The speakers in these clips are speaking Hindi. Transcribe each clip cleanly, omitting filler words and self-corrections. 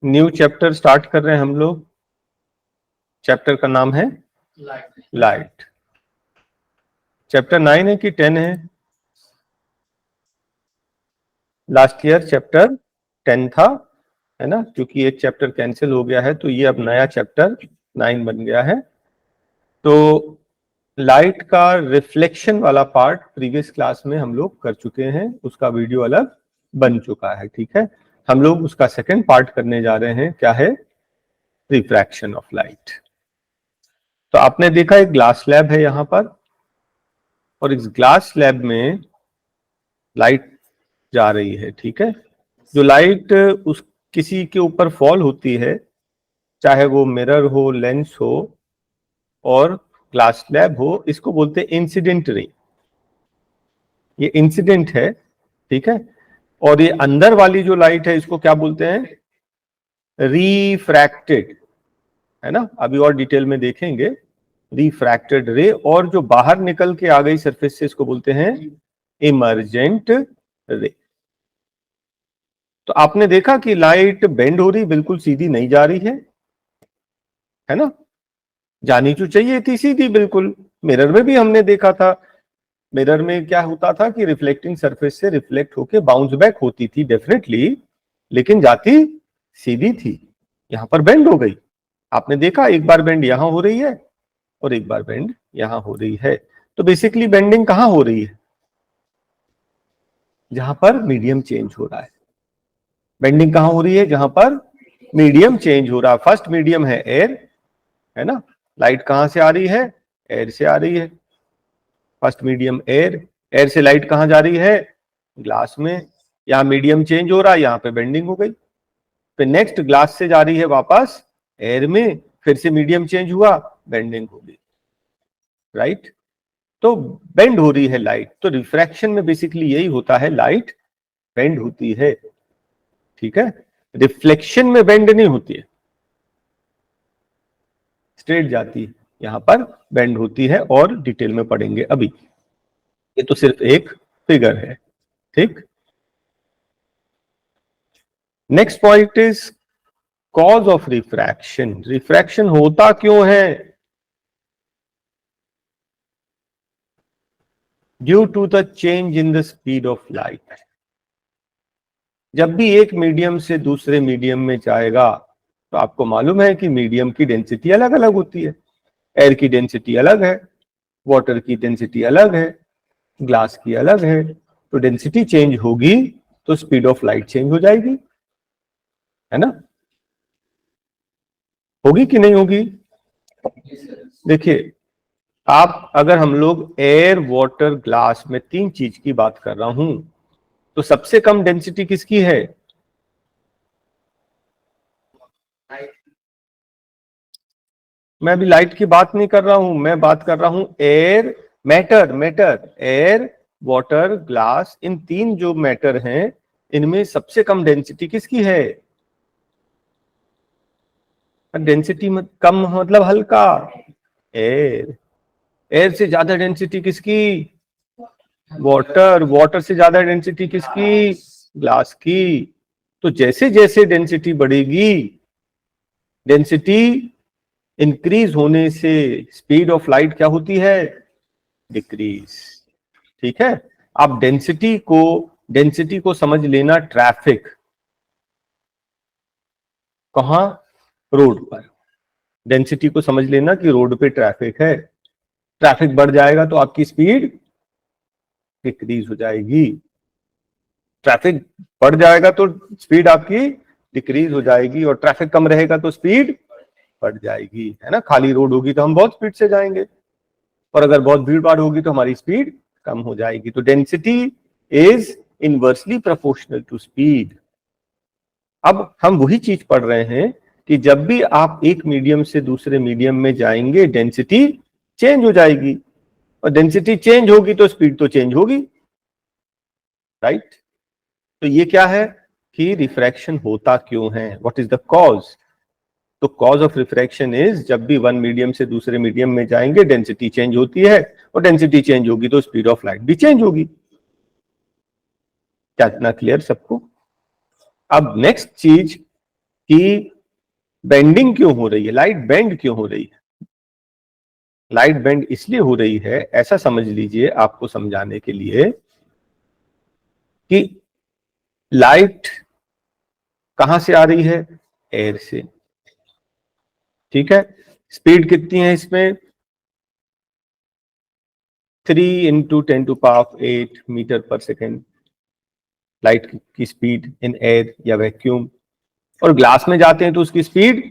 न्यू चैप्टर स्टार्ट कर रहे हैं हम लोग। चैप्टर का नाम है लाइट। चैप्टर 9 है कि 10 है? लास्ट ईयर चैप्टर 10 था, है ना? क्योंकि एक चैप्टर कैंसिल हो गया है तो ये अब नया चैप्टर 9 बन गया है। तो लाइट का रिफ्लेक्शन वाला पार्ट प्रीवियस क्लास में हम लोग कर चुके हैं, उसका वीडियो अलग बन चुका है, ठीक है। हम लोग उसका सेकंड पार्ट करने जा रहे हैं, क्या है? Refraction of light. तो आपने देखा एक ग्लास स्लैब है यहां पर, और इस ग्लास स्लैब में लाइट जा रही है, ठीक है। जो लाइट उस किसी के ऊपर फॉल होती है, चाहे वो मिरर हो, लेंस हो और ग्लास स्लैब हो, इसको बोलते हैं इंसिडेंट रे। ये इंसिडेंट है, ठीक है। और ये अंदर वाली जो लाइट है इसको क्या बोलते हैं? रिफ्रैक्टेड, है ना? अभी और डिटेल में देखेंगे रिफ्रैक्टेड रे। और जो बाहर निकल के आ गई सरफेस से, इसको बोलते हैं इमर्जेंट रे। तो आपने देखा कि लाइट बेंड हो रही, बिल्कुल सीधी नहीं जा रही है ना? जानी जो चाहिए थी सीधी बिल्कुल। मिरर में भी हमने देखा था, मिरर में क्या होता था कि रिफ्लेक्टिंग सरफेस से रिफ्लेक्ट होके बाउंस बैक होती थी डेफिनेटली, लेकिन जाती सीधी थी। यहां पर बेंड हो गई। आपने देखा एक बार बेंड यहां हो रही है और एक बार बेंड यहां हो रही है। तो बेसिकली बेंडिंग कहां हो रही है? जहां पर मीडियम चेंज हो रहा है। बेंडिंग कहां हो रही है? जहां पर मीडियम चेंज हो रहा है। फर्स्ट मीडियम है एयर, है ना? लाइट कहां से आ रही है? एयर से आ रही है। फर्स्ट मीडियम एयर, एयर से लाइट कहां जा रही है? ग्लास में। यहां मीडियम चेंज हो रहा है, यहां पे बेंडिंग हो गई। फिर नेक्स्ट ग्लास से जा रही है वापस एयर में, फिर से मीडियम चेंज हुआ, बेंडिंग हो गई, राइट? तो बेंड हो रही है लाइट। तो रिफ्रैक्शन में बेसिकली यही होता है, लाइट बेंड होती है, ठीक है। रिफ्लेक्शन में बेंड नहीं होती है, स्ट्रेट जाती है। यहां पर बेंड होती है और डिटेल में पढ़ेंगे अभी। ये तो सिर्फ एक फिगर है, ठीक। Next point is cause of refraction. Refraction होता क्यों है? Due to the change in the speed of light. जब भी एक मीडियम से दूसरे मीडियम में जाएगा, तो आपको मालूम है कि मीडियम की डेंसिटी अलग अलग होती है। एयर की डेंसिटी अलग है, वाटर की डेंसिटी अलग है, ग्लास की अलग है। तो डेंसिटी चेंज होगी तो स्पीड ऑफ लाइट चेंज हो जाएगी, है ना? होगी कि नहीं होगी? देखिए, आप अगर हम लोग एयर, वाटर, ग्लास में तीन चीज की बात कर रहा हूं, तो सबसे कम डेंसिटी किसकी है? मैं अभी लाइट की बात नहीं कर रहा हूं, मैं बात कर रहा हूं air, matter, air, water, glass. इन तीन जो मैटर हैं, इनमें सबसे कम डेंसिटी किसकी है? डेंसिटी कम मतलब हल्का, एयर। एयर से ज्यादा डेंसिटी किसकी? वाटर। वाटर से ज्यादा डेंसिटी किसकी? ग्लास की। तो जैसे जैसे डेंसिटी बढ़ेगी, डेंसिटी इंक्रीज होने से स्पीड ऑफ लाइट क्या होती है? डिक्रीज, ठीक है। आप डेंसिटी को समझ लेना ट्रैफिक। कहां? रोड पर। डेंसिटी को समझ लेना कि रोड पे ट्रैफिक है। ट्रैफिक बढ़ जाएगा तो आपकी स्पीड डिक्रीज हो जाएगी। ट्रैफिक बढ़ जाएगा तो स्पीड आपकी डिक्रीज हो जाएगी, और ट्रैफिक कम रहेगा तो स्पीड बढ़ जाएगी, है ना? खाली रोड होगी तो हम बहुत स्पीड से जाएंगे, और अगर बहुत भीड़ भाड़ होगी तो हमारी स्पीड कम हो जाएगी। तो density is inversely proportional to speed. अब हम वही चीज पढ़ रहे हैं कि जब भी आप एक मीडियम से दूसरे मीडियम में जाएंगे, डेंसिटी चेंज हो जाएगी, और डेंसिटी चेंज होगी तो स्पीड तो चेंज होगी, राइट? तो ये क्या है कि रिफ्रैक्शन होता क्यों है? What is the cause? तो कॉज ऑफ रिफ्रैक्शन इज, जब भी वन मीडियम से दूसरे मीडियम में जाएंगे, डेंसिटी चेंज होती है, और डेंसिटी चेंज होगी तो स्पीड ऑफ लाइट भी चेंज होगी। क्या इतना क्लियर सबको? अब नेक्स्ट चीज कि बेंडिंग क्यों हो रही है, लाइट बेंड क्यों हो रही है। लाइट बेंड इसलिए हो रही है, ऐसा समझ लीजिए आपको समझाने के लिए, कि लाइट कहां से आ रही है, एयर से। ठीक है, स्पीड कितनी है इसमें, 3 × 10⁸ मीटर पर सेकेंड लाइट की स्पीड इन एयर या वैक्यूम। और ग्लास में जाते हैं तो उसकी स्पीड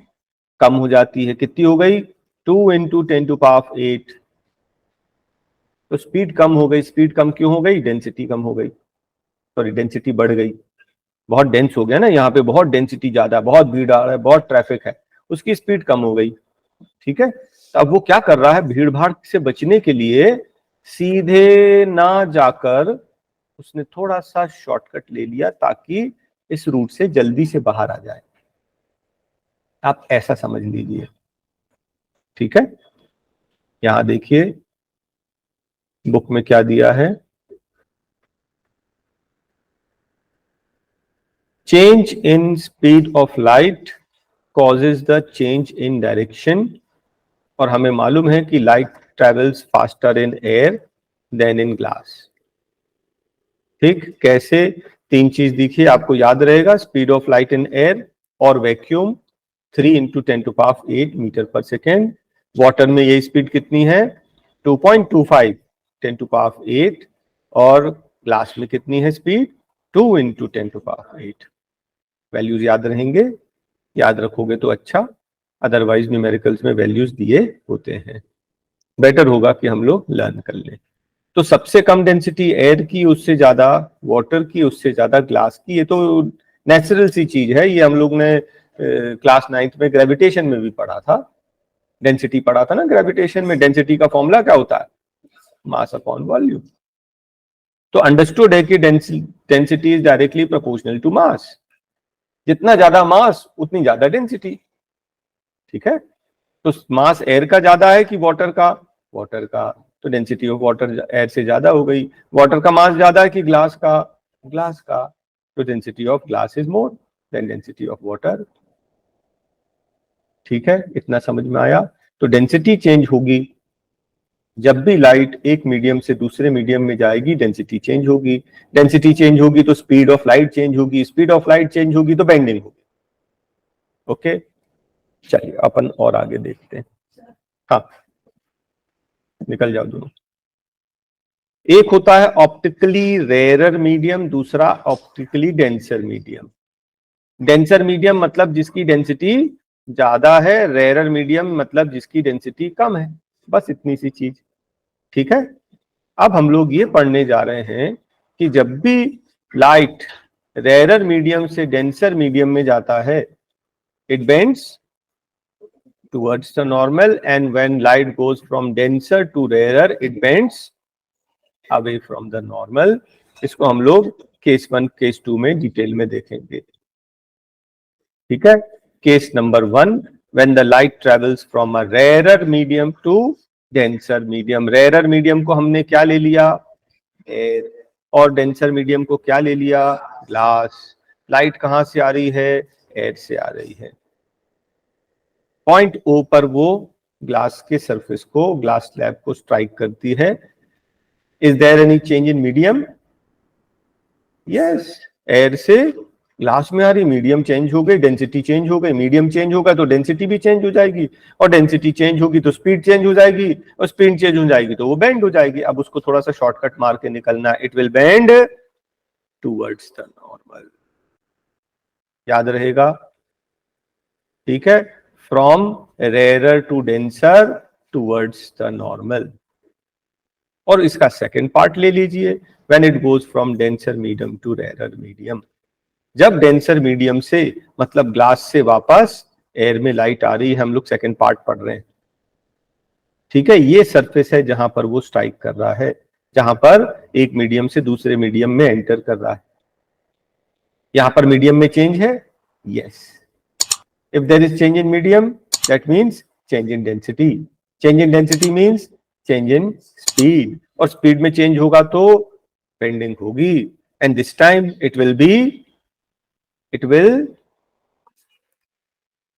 कम हो जाती है, कितनी हो गई, 2 × 10⁸। तो स्पीड कम हो गई, स्पीड कम क्यों हो गई, डेंसिटी कम हो गई, सॉरी डेंसिटी बढ़ गई, बहुत डेंस हो गया ना, यहाँ पे बहुत डेंसिटी ज्यादा, बहुत भीड़ आ रहा है, बहुत ट्रैफिक है, उसकी स्पीड कम हो गई। ठीक है, तो अब वो क्या कर रहा है, भीड़ भाड़ से बचने के लिए सीधे ना जाकर उसने थोड़ा सा शॉर्टकट ले लिया ताकि इस रूट से जल्दी से बाहर आ जाए। आप ऐसा समझ लीजिए। ठीक है, यहां देखिए बुक में क्या दिया है, change in speed of light causes the change in direction. और हमें मालूम है कि light travels faster in air than in glass. ठीक, कैसे, तीन चीज दिखिए, आपको याद रहेगा, speed of light in air और वैक्यूम 3 × 10⁸ मीटर पर सेकेंड। वाटर में ये स्पीड कितनी है, 2.25 10⁸। और ग्लास में कितनी है स्पीड, 2 × 10⁸। वैल्यूज याद रहेंगे, याद रखोगे तो अच्छा, अदरवाइज न्यूमेरिकल्स में वैल्यूज दिए होते हैं। बेटर होगा कि हम लोग लर्न कर लें। तो सबसे कम डेंसिटी एयर की, उससे ज्यादा वाटर की, उससे ज्यादा ग्लास की। ये तो नेचुरल सी चीज है, ये हम लोग ने क्लास 9th में ग्रेविटेशन में भी पढ़ा था, डेंसिटी पढ़ा था ना ग्रेविटेशन में। डेंसिटी का फॉर्मूला क्या होता है, मास अपॉन वॉल्यूम। तो अंडरस्टूड है कि density is directly proportional to mass, जितना ज्यादा मास उतनी ज्यादा डेंसिटी। ठीक है, तो मास एयर का ज्यादा है कि वाटर का, वाटर का, तो डेंसिटी ऑफ वाटर एयर से ज्यादा हो गई। वाटर का मास ज्यादा है कि ग्लास का, ग्लास का, तो density of glass is more than density of water. ठीक है, इतना समझ में आया। तो डेंसिटी चेंज होगी जब भी लाइट एक मीडियम से दूसरे मीडियम में जाएगी, डेंसिटी चेंज होगी। डेंसिटी चेंज होगी तो स्पीड ऑफ लाइट चेंज होगी, स्पीड ऑफ लाइट चेंज होगी तो बेंडिंग होगी। ओके, चलिए अपन और आगे देखते हैं। हाँ, निकल जाओ दोनों। एक होता है ऑप्टिकली रेयरर मीडियम, दूसरा optically denser medium. Denser medium मतलब जिसकी डेंसिटी ज्यादा है, रेयरर मीडियम मतलब जिसकी डेंसिटी कम है, बस इतनी सी चीज। ठीक है, अब हम लोग ये पढ़ने जा रहे हैं कि जब भी लाइट रेयरर मीडियम से डेंसर मीडियम में जाता है, it bends towards the normal, and when light goes from denser to rarer, it bends away from the normal. इसको हम लोग केस 1 केस 2 में डिटेल में देखेंगे। ठीक है, case number 1, when the light travels from a rarer medium to denser medium। rarer medium को हमने क्या ले लिया, एयर, और डेंसर मीडियम को क्या ले लिया, ग्लास। लाइट कहां से आ रही है, एयर से आ रही है। पॉइंट ओ पर वो ग्लास के सरफेस को, ग्लास स्लैब को स्ट्राइक करती है। Is there any change in medium, yes, air से ग्लास में आ रही, मीडियम चेंज हो गई, डेंसिटी चेंज हो गई। मीडियम चेंज होगा तो डेंसिटी भी चेंज हो जाएगी, और डेंसिटी चेंज होगी तो स्पीड चेंज हो जाएगी, और स्पीड चेंज हो जाएगी तो वो बेंड हो जाएगी। अब उसको थोड़ा सा शॉर्टकट मार के निकलना, it will bend towards the normal, याद रहेगा। ठीक है, from rare to denser towards the normal. और इसका सेकंड पार्ट ले लीजिए, when it goes from denser medium to rare medium. जब डेंसर मीडियम से मतलब ग्लास से वापस एयर में लाइट आ रही है, हम लोग सेकंड पार्ट पढ़ रहे हैं। ठीक है, ये सरफेस है जहां पर वो स्ट्राइक कर रहा है, जहां पर एक मीडियम से दूसरे मीडियम में एंटर कर रहा है। यहां पर मीडियम में चेंज है, yes. If there is change in medium, that means change in density. Change in density means change in speed, और स्पीड में चेंज होगा तो बेंडिंग होगी। And this time it will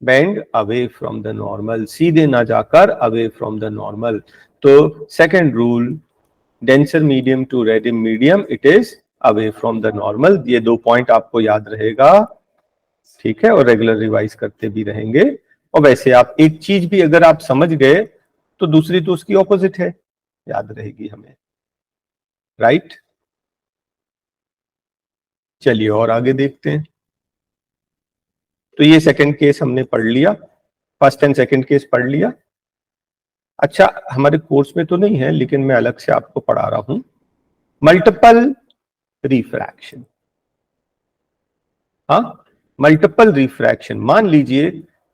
bend away from the normal, सीधे ना जाकर अवे फ्रॉम द नॉर्मल। तो second rule, denser medium to रेडिम medium, it is away from the normal. ये 2 पॉइंट आपको याद रहेगा, ठीक है, और रेगुलर रिवाइज करते भी रहेंगे। और वैसे आप एक चीज भी अगर आप समझ गए तो दूसरी तो उसकी ऑपोजिट है, याद रहेगी हमें, राइट। चलिए और आगे देखते हैं। तो ये सेकंड केस हमने पढ़ लिया, फर्स्ट एंड सेकंड केस पढ़ लिया। अच्छा, हमारे कोर्स में तो नहीं है लेकिन मैं अलग से आपको पढ़ा रहा हूं, मल्टीपल रिफ्रैक्शन। हाँ, मल्टीपल रिफ्रैक्शन। मान लीजिए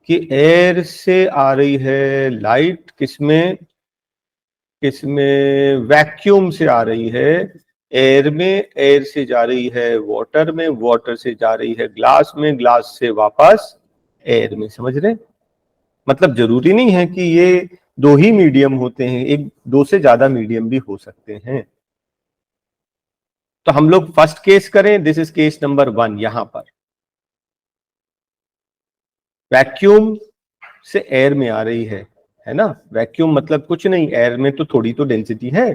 कि एयर से आ रही है लाइट, किसमें किसमें, वैक्यूम से आ रही है एयर में, एयर से जा रही है वाटर में, वाटर से जा रही है ग्लास में, ग्लास से वापस एयर में। समझ रहे? मतलब जरूरी नहीं है कि ये दो ही मीडियम होते हैं, एक दो से ज्यादा मीडियम भी हो सकते हैं। तो हम लोग फर्स्ट केस करें, दिस इज केस नंबर 1। यहां पर वैक्यूम से एयर में आ रही है ना। वैक्यूम मतलब कुछ नहीं, एयर में तो थोड़ी तो डेंसिटी है,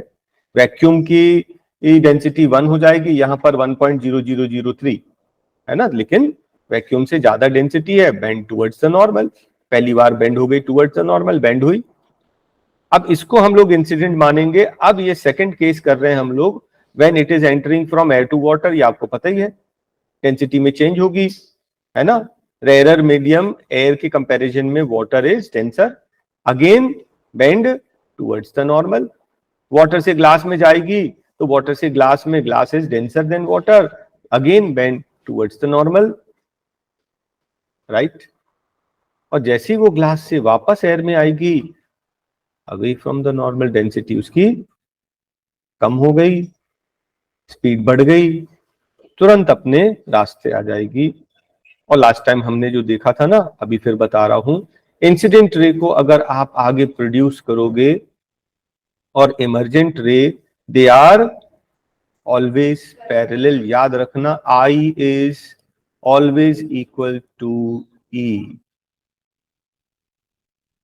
वैक्यूम की डेंसिटी 1 हो जाएगी, यहां पर 1.0003 है ना, लेकिन वैक्यूम से ज्यादा डेंसिटी है, बेंड टुवर्ड्स द नॉर्मल। पहली बार बेंड हो गई टुवर्ड्स द नॉर्मल, बेंड हुई। अब इसको हम लोग इंसिडेंट मानेंगे। अब ये सेकंड केस कर रहे हैं हम लोग, when it is entering from air to water. ये आपको पता ही है, डेंसिटी में चेंज होगी, है ना। रेयर मीडियम एयर के कंपैरिजन में water is denser, again bend towards the normal. Water से ग्लास में जाएगी तो वाटर से ग्लास में, glass is denser then water, again bend towards the normal, right. और जैसे ही वो ग्लास से वापस एयर में आएगी, away from the normal, density उसकी कम हो गई, स्पीड बढ़ गई, तुरंत अपने रास्ते आ जाएगी। और लास्ट टाइम हमने जो देखा था ना, अभी फिर बता रहा हूं, इंसिडेंट रे को अगर आप आगे प्रोड्यूस करोगे और इमर्जेंट रे, दे आर ऑलवेज पैरेलल। याद रखना, आई इज ऑलवेज इक्वल टू ई।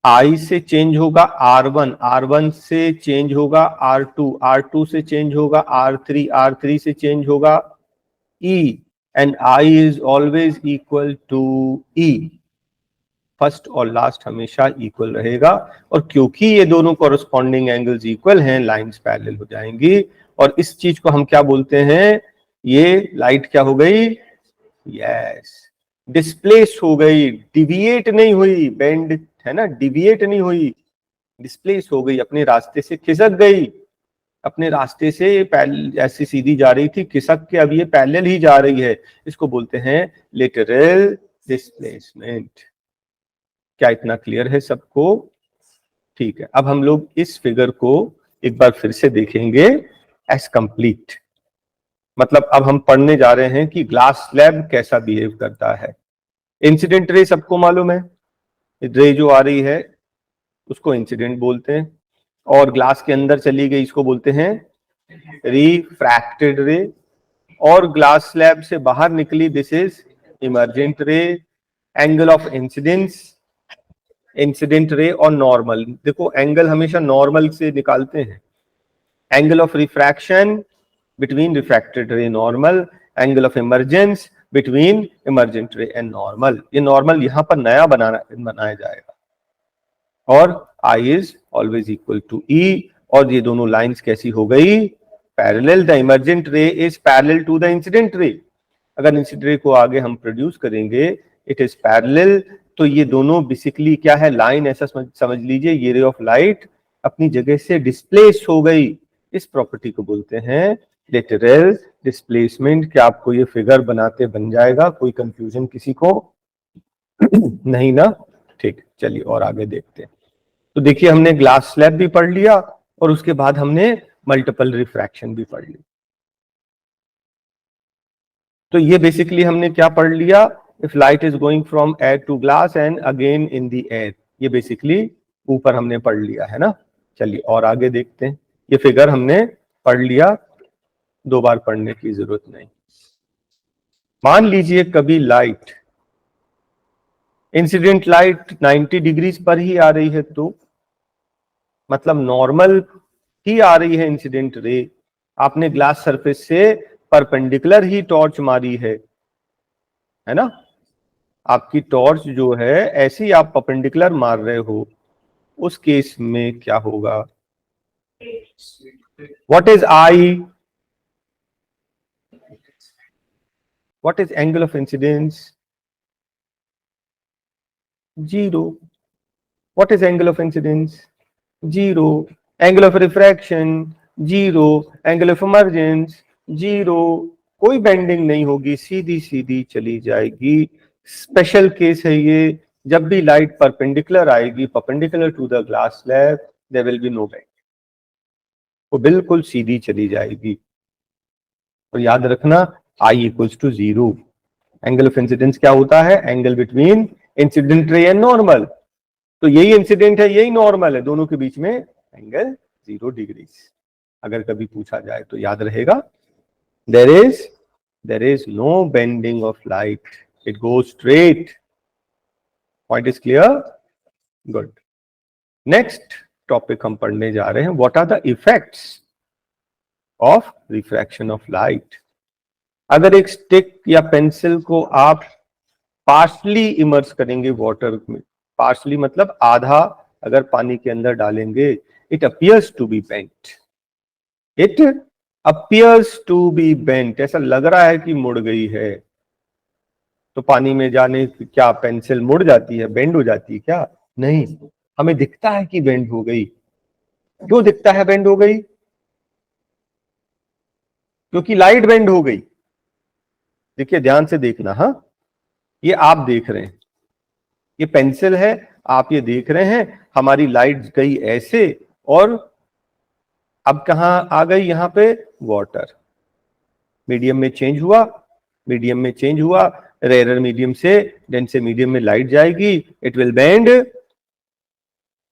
आई से चेंज होगा R1, R1 से चेंज होगा R2, R2 से चेंज होगा R3, R3 से चेंज होगा E, and I is always equal to E। First और लास्ट हमेशा इक्वल रहेगा, और क्योंकि ये दोनों कॉरस्पॉन्डिंग एंगल्स इक्वल हैं, लाइंस पैरेलल हो जाएंगी। और इस चीज को हम क्या बोलते हैं, ये लाइट क्या हो गई, यस, डिस्प्लेस हो गई, डिविएट नहीं हुई, बेंड है ना, डिविएट नहीं हुई, डिस्प्लेस हो गई, अपने रास्ते से खिसक गई। अपने रास्ते से ऐसी सीधी जा रही थी, खिसक के अब ये पैरेलल ही जा रही है। इसको बोलते हैं लेटरल डिस्प्लेसमेंट। क्या इतना क्लियर है सबको? ठीक है, अब हम लोग इस फिगर को एक बार फिर से देखेंगे एज कंप्लीट। मतलब अब हम पढ़ने जा रहे हैं कि ग्लास स्लैब कैसा बिहेव करता है। इंसिडेंट रे सबको मालूम है, रे जो आ रही है उसको इंसिडेंट बोलते हैं, और ग्लास के अंदर चली गई इसको बोलते हैं रिफ्रैक्टेड रे, और ग्लास स्लैब से बाहर निकली, दिस इज इमर्जेंट रे। Angle of incidence, incident ray और नॉर्मल, देखो एंगल हमेशा नॉर्मल से निकालते हैं। Angle of refraction between refracted ray normal, angle of emergence between emergent ray and normal. ये नॉर्मल यहां पर नया बनाया जाएगा, और I is always equal to E. और ये दोनों लाइंस कैसी हो गई, parallel. The emergent ray is parallel to the incident ray. अगर इंसिडेंट रे को आगे हम प्रोड्यूस करेंगे, इट इज पैरेलल। तो ये दोनों बेसिकली क्या है, लाइन ऐसा समझ लीजिए, ये रे ऑफ लाइट अपनी जगह से डिस्प्लेस हो गई। इस प्रॉपर्टी को बोलते हैं लेटरल डिस्प्लेसमेंट। क्या आपको ये फिगर बनाते बन जाएगा? कोई कंफ्यूजन किसी को? नहीं ना? ठीक, चलिए और आगे देखते हैं। तो देखिए, हमने ग्लास स्लैब भी पढ़ लिया और उसके बाद हमने मल्टीपल रिफ्रैक्शन भी पढ़ ली। तो ये बेसिकली हमने क्या पढ़ लिया, if light is going from air to glass and again in the air, ये बेसिकली ऊपर हमने पढ़ लिया है ना। चलिए और आगे देखते हैं। ये फिगर हमने पढ़ लिया, दो बार पढ़ने की जरूरत नहीं। मान लीजिए कभी लाइट इंसिडेंट लाइट 90 डिग्रीज पर ही आ रही है, तो मतलब नॉर्मल ही आ रही है इंसिडेंट रे। आपने ग्लास सरफेस से परपेंडिकुलर ही टॉर्च मारी है ना। आपकी टॉर्च जो है ऐसे ही आप परपेंडिकुलर मार रहे हो, उस केस में क्या होगा? What is I? What is angle of incidence? 0. What is angle of incidence? 0. Angle of refraction 0. Angle of emergence 0. कोई बेंडिंग नहीं होगी, सीधी सीधी चली जाएगी। स्पेशल केस है ये, जब भी लाइट परपेंडिकुलर आएगी, perpendicular to the glass slab, there will be no bend, वो बिल्कुल सीधी चली जाएगी। और याद रखना I equals to 0। Angle of incidence क्या होता है? Angle between incident ray and normal. तो यही इंसिडेंट है, यही नॉर्मल है, दोनों के बीच में एंगल 0 डिग्रीज। अगर कभी पूछा जाए तो याद रहेगा, there is no bending of light, it goes straight. Point is clear? Good. Next topic हम पढ़ने जा रहे हैं, what are the effects of refraction of light. अगर एक स्टिक या पेंसिल को आप पार्शली इमर्स करेंगे वाटर में, पार्शली मतलब आधा अगर पानी के अंदर डालेंगे, it appears to be bent, it appears to be bent, ऐसा लग रहा है कि मुड़ गई है। तो पानी में जाने क्या पेंसिल मुड़ जाती है, बेंड हो जाती है क्या? नहीं, हमें दिखता है कि बेंड हो गई। क्यों दिखता है बेंड हो गई? क्योंकि लाइट बेंड हो गई। देखिए ध्यान से देखना, हाँ, ये आप देख रहे हैं, ये पेंसिल है, आप ये देख रहे हैं, हमारी लाइट गई ऐसे, और अब कहां आ गई? यहां पे वाटर, मीडियम में चेंज हुआ, मीडियम में चेंज हुआ, रेयर मीडियम से डेंस मीडियम में लाइट जाएगी, it will bend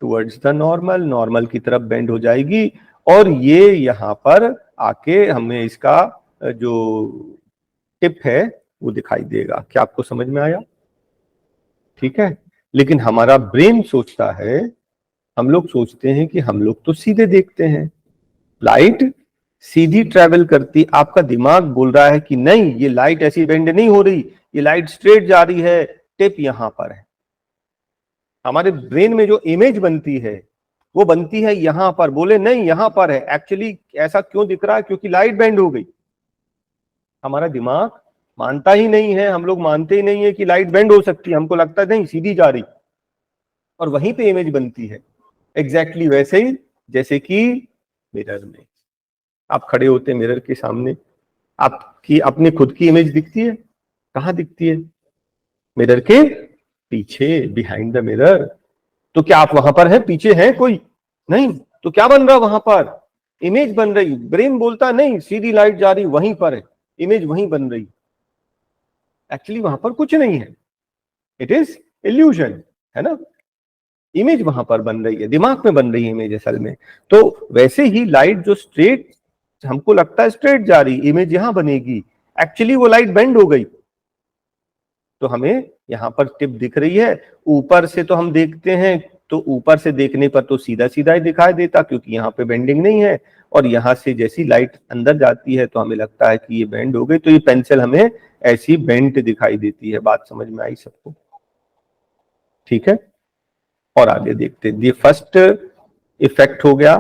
towards the normal, normal की तरफ बेंड हो जाएगी, और ये यहां पर आके हमें इसका जो टिप है वो दिखाई देगा। क्या आपको समझ में आया? ठीक है। लेकिन हमारा ब्रेन सोचता है, हम लोग सोचते हैं कि हम लोग तो सीधे देखते हैं, लाइट सीधी ट्रेवल करती, आपका दिमाग बोल रहा है कि नहीं, ये लाइट ऐसी बेंड नहीं हो रही, ये लाइट स्ट्रेट जा रही है, टिप यहां पर है। हमारे ब्रेन में जो इमेज बनती है वो बनती है यहां पर, बोले नहीं यहां पर है, एक्चुअली ऐसा क्यों दिख रहा है? क्योंकि लाइट बेंड हो गई। हमारा दिमाग मानता ही नहीं है, हम लोग मानते ही नहीं है कि लाइट बेंड हो सकती है, हमको लगता है नहीं सीधी जा रही, और वहीं पे इमेज बनती है। एग्जैक्टली वैसे ही जैसे कि मिरर में आप खड़े होते हैं, मिरर के सामने आपकी अपने खुद की इमेज दिखती है। कहां दिखती है? मिरर के पीछे, बिहाइंड द मिरर। तो क्या आप वहां पर हैं, पीछे हैं कोई? नहीं। तो क्या बन रहा वहां पर? इमेज बन रही। ब्रेन बोलता नहीं सीधी लाइट जा रही, वहीं पर है, इमेज वहीं बन रही। एक्चुअली वहां पर कुछ नहीं है, इट इज इल्यूजन, है ना। इमेज वहां पर बन रही है, दिमाग में बन रही है इमेज असल में। तो वैसे ही लाइट जो स्ट्रेट हमको लगता है स्ट्रेट जा रही, इमेज यहां बनेगी, एक्चुअली वो लाइट बेंड हो गई। तो हमें यहां पर टिप दिख रही है, ऊपर से तो हम देखते हैं, तो ऊपर से देखने पर तो सीधा सीधा ही दिखाई देता क्योंकि यहाँ पे बेंडिंग नहीं है, और यहां से जैसी लाइट अंदर जाती है तो हमें लगता है कि ये बेंड हो गई, तो ये पेंसिल हमें ऐसी बेंट दिखाई देती है। बात समझ में आई सबको? ठीक है, और आगे देखते हैं। ये फर्स्ट इफेक्ट हो गया,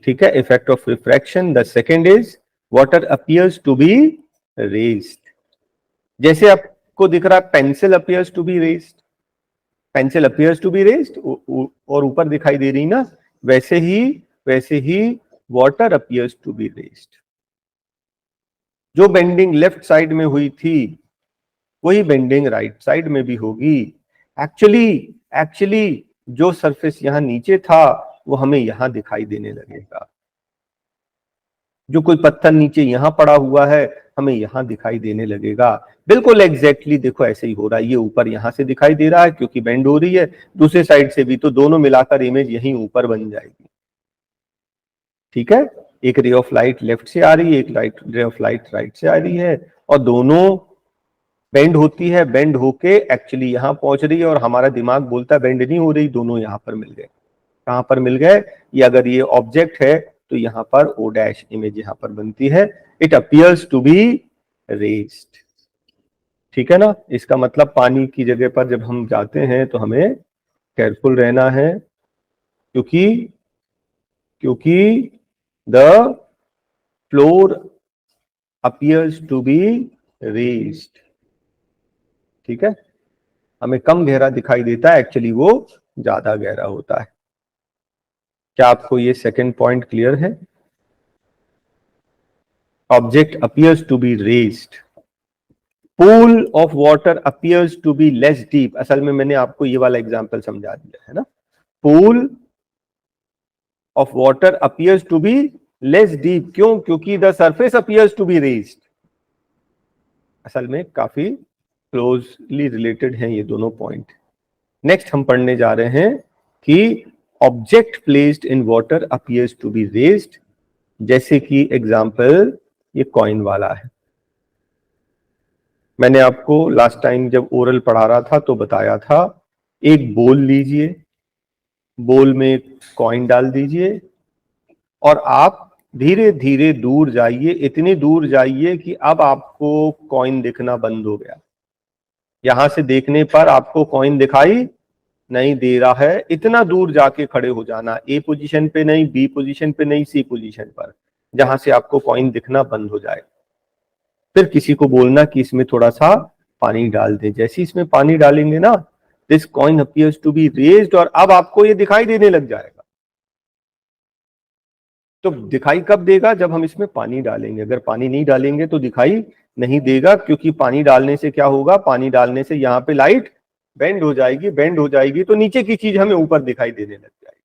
ठीक है, effect of refraction. The second is water appears to be raised. जैसे आपको दिख रहा है pencil appears to be raised, pencil appears to be raised और ऊपर दिखाई दे रही ना, वैसे ही water appears to be raised. जो बेंडिंग लेफ्ट साइड में हुई थी वही बेंडिंग राइट साइड में भी होगी। एक्चुअली जो सरफेस यहां नीचे था वो हमें यहां दिखाई देने लगेगा। जो कोई पत्थर नीचे यहां पड़ा हुआ है हमें यहां दिखाई देने लगेगा। बिल्कुल एग्जैक्टली देखो ऐसे ही हो रहा है, ये ऊपर यहां से दिखाई दे रहा है क्योंकि बेंड हो रही है, दूसरे साइड से भी, तो दोनों मिलाकर इमेज यहीं ऊपर बन जाएगी। ठीक है, एक रे ऑफ लाइट लेफ्ट से आ रही है, एक रे ऑफ लाइट राइट से आ रही है, और दोनों बेंड होती है, बेंड होके एक्चुअली यहां पहुंच रही है और हमारा दिमाग बोलता है बेंड नहीं हो रही, दोनों यहां पर मिल गए। कहां पर मिल गए? ये अगर ये ऑब्जेक्ट है तो यहां पर ओ डैश इमेज यहां पर बनती है। It appears to be raised. ठीक है ना? इसका मतलब पानी की जगह पर जब हम जाते हैं तो हमें केयरफुल रहना है, क्योंकि क्योंकि the floor appears to be raised. ठीक है? हमें कम गहरा दिखाई देता है, एक्चुअली वो ज्यादा गहरा होता है। क्या आपको ये सेकंड पॉइंट क्लियर है? Object appears to be raised. Pool of water appears to be less deep. असल में मैंने आपको ये वाला एग्जांपल समझा दिया है ना। Pool of water appears to be less deep, क्यों? क्योंकि the surface appears to be raised. असल में काफी क्लोजली रिलेटेड हैं ये दोनों पॉइंट। नेक्स्ट हम पढ़ने जा रहे हैं कि object placed in water appears to be raised. जैसे कि एग्जांपल ये कॉइन वाला है। मैंने आपको लास्ट टाइम जब ओरल पढ़ा रहा था तो बताया था, एक बोल लीजिए, बोल में कॉइन डाल दीजिए और आप धीरे धीरे दूर जाइए, इतनी दूर जाइए कि अब आपको कॉइन दिखना बंद हो गया। यहां से देखने पर आपको कॉइन दिखाई नहीं दे रहा है। इतना दूर जाके खड़े हो जाना, ए पोजीशन पे नहीं, बी पोजीशन पे नहीं, सी पोजीशन पर, जहां से आपको कॉइन दिखना बंद हो जाए। फिर किसी को बोलना कि इसमें थोड़ा सा पानी डाल दें। जैसे इसमें पानी डालेंगे ना, this coin appears to be raised, और अब आपको ये दिखाई देने लग जाएगा। तो दिखाई कब देगा? जब हम इसमें पानी डालेंगे। अगर पानी नहीं डालेंगे तो दिखाई नहीं देगा, क्योंकि पानी डालने से क्या होगा? पानी डालने से यहाँ पे लाइट बेंड हो जाएगी, बेंड हो जाएगी तो नीचे की चीज हमें ऊपर दिखाई देने लग जाएगी।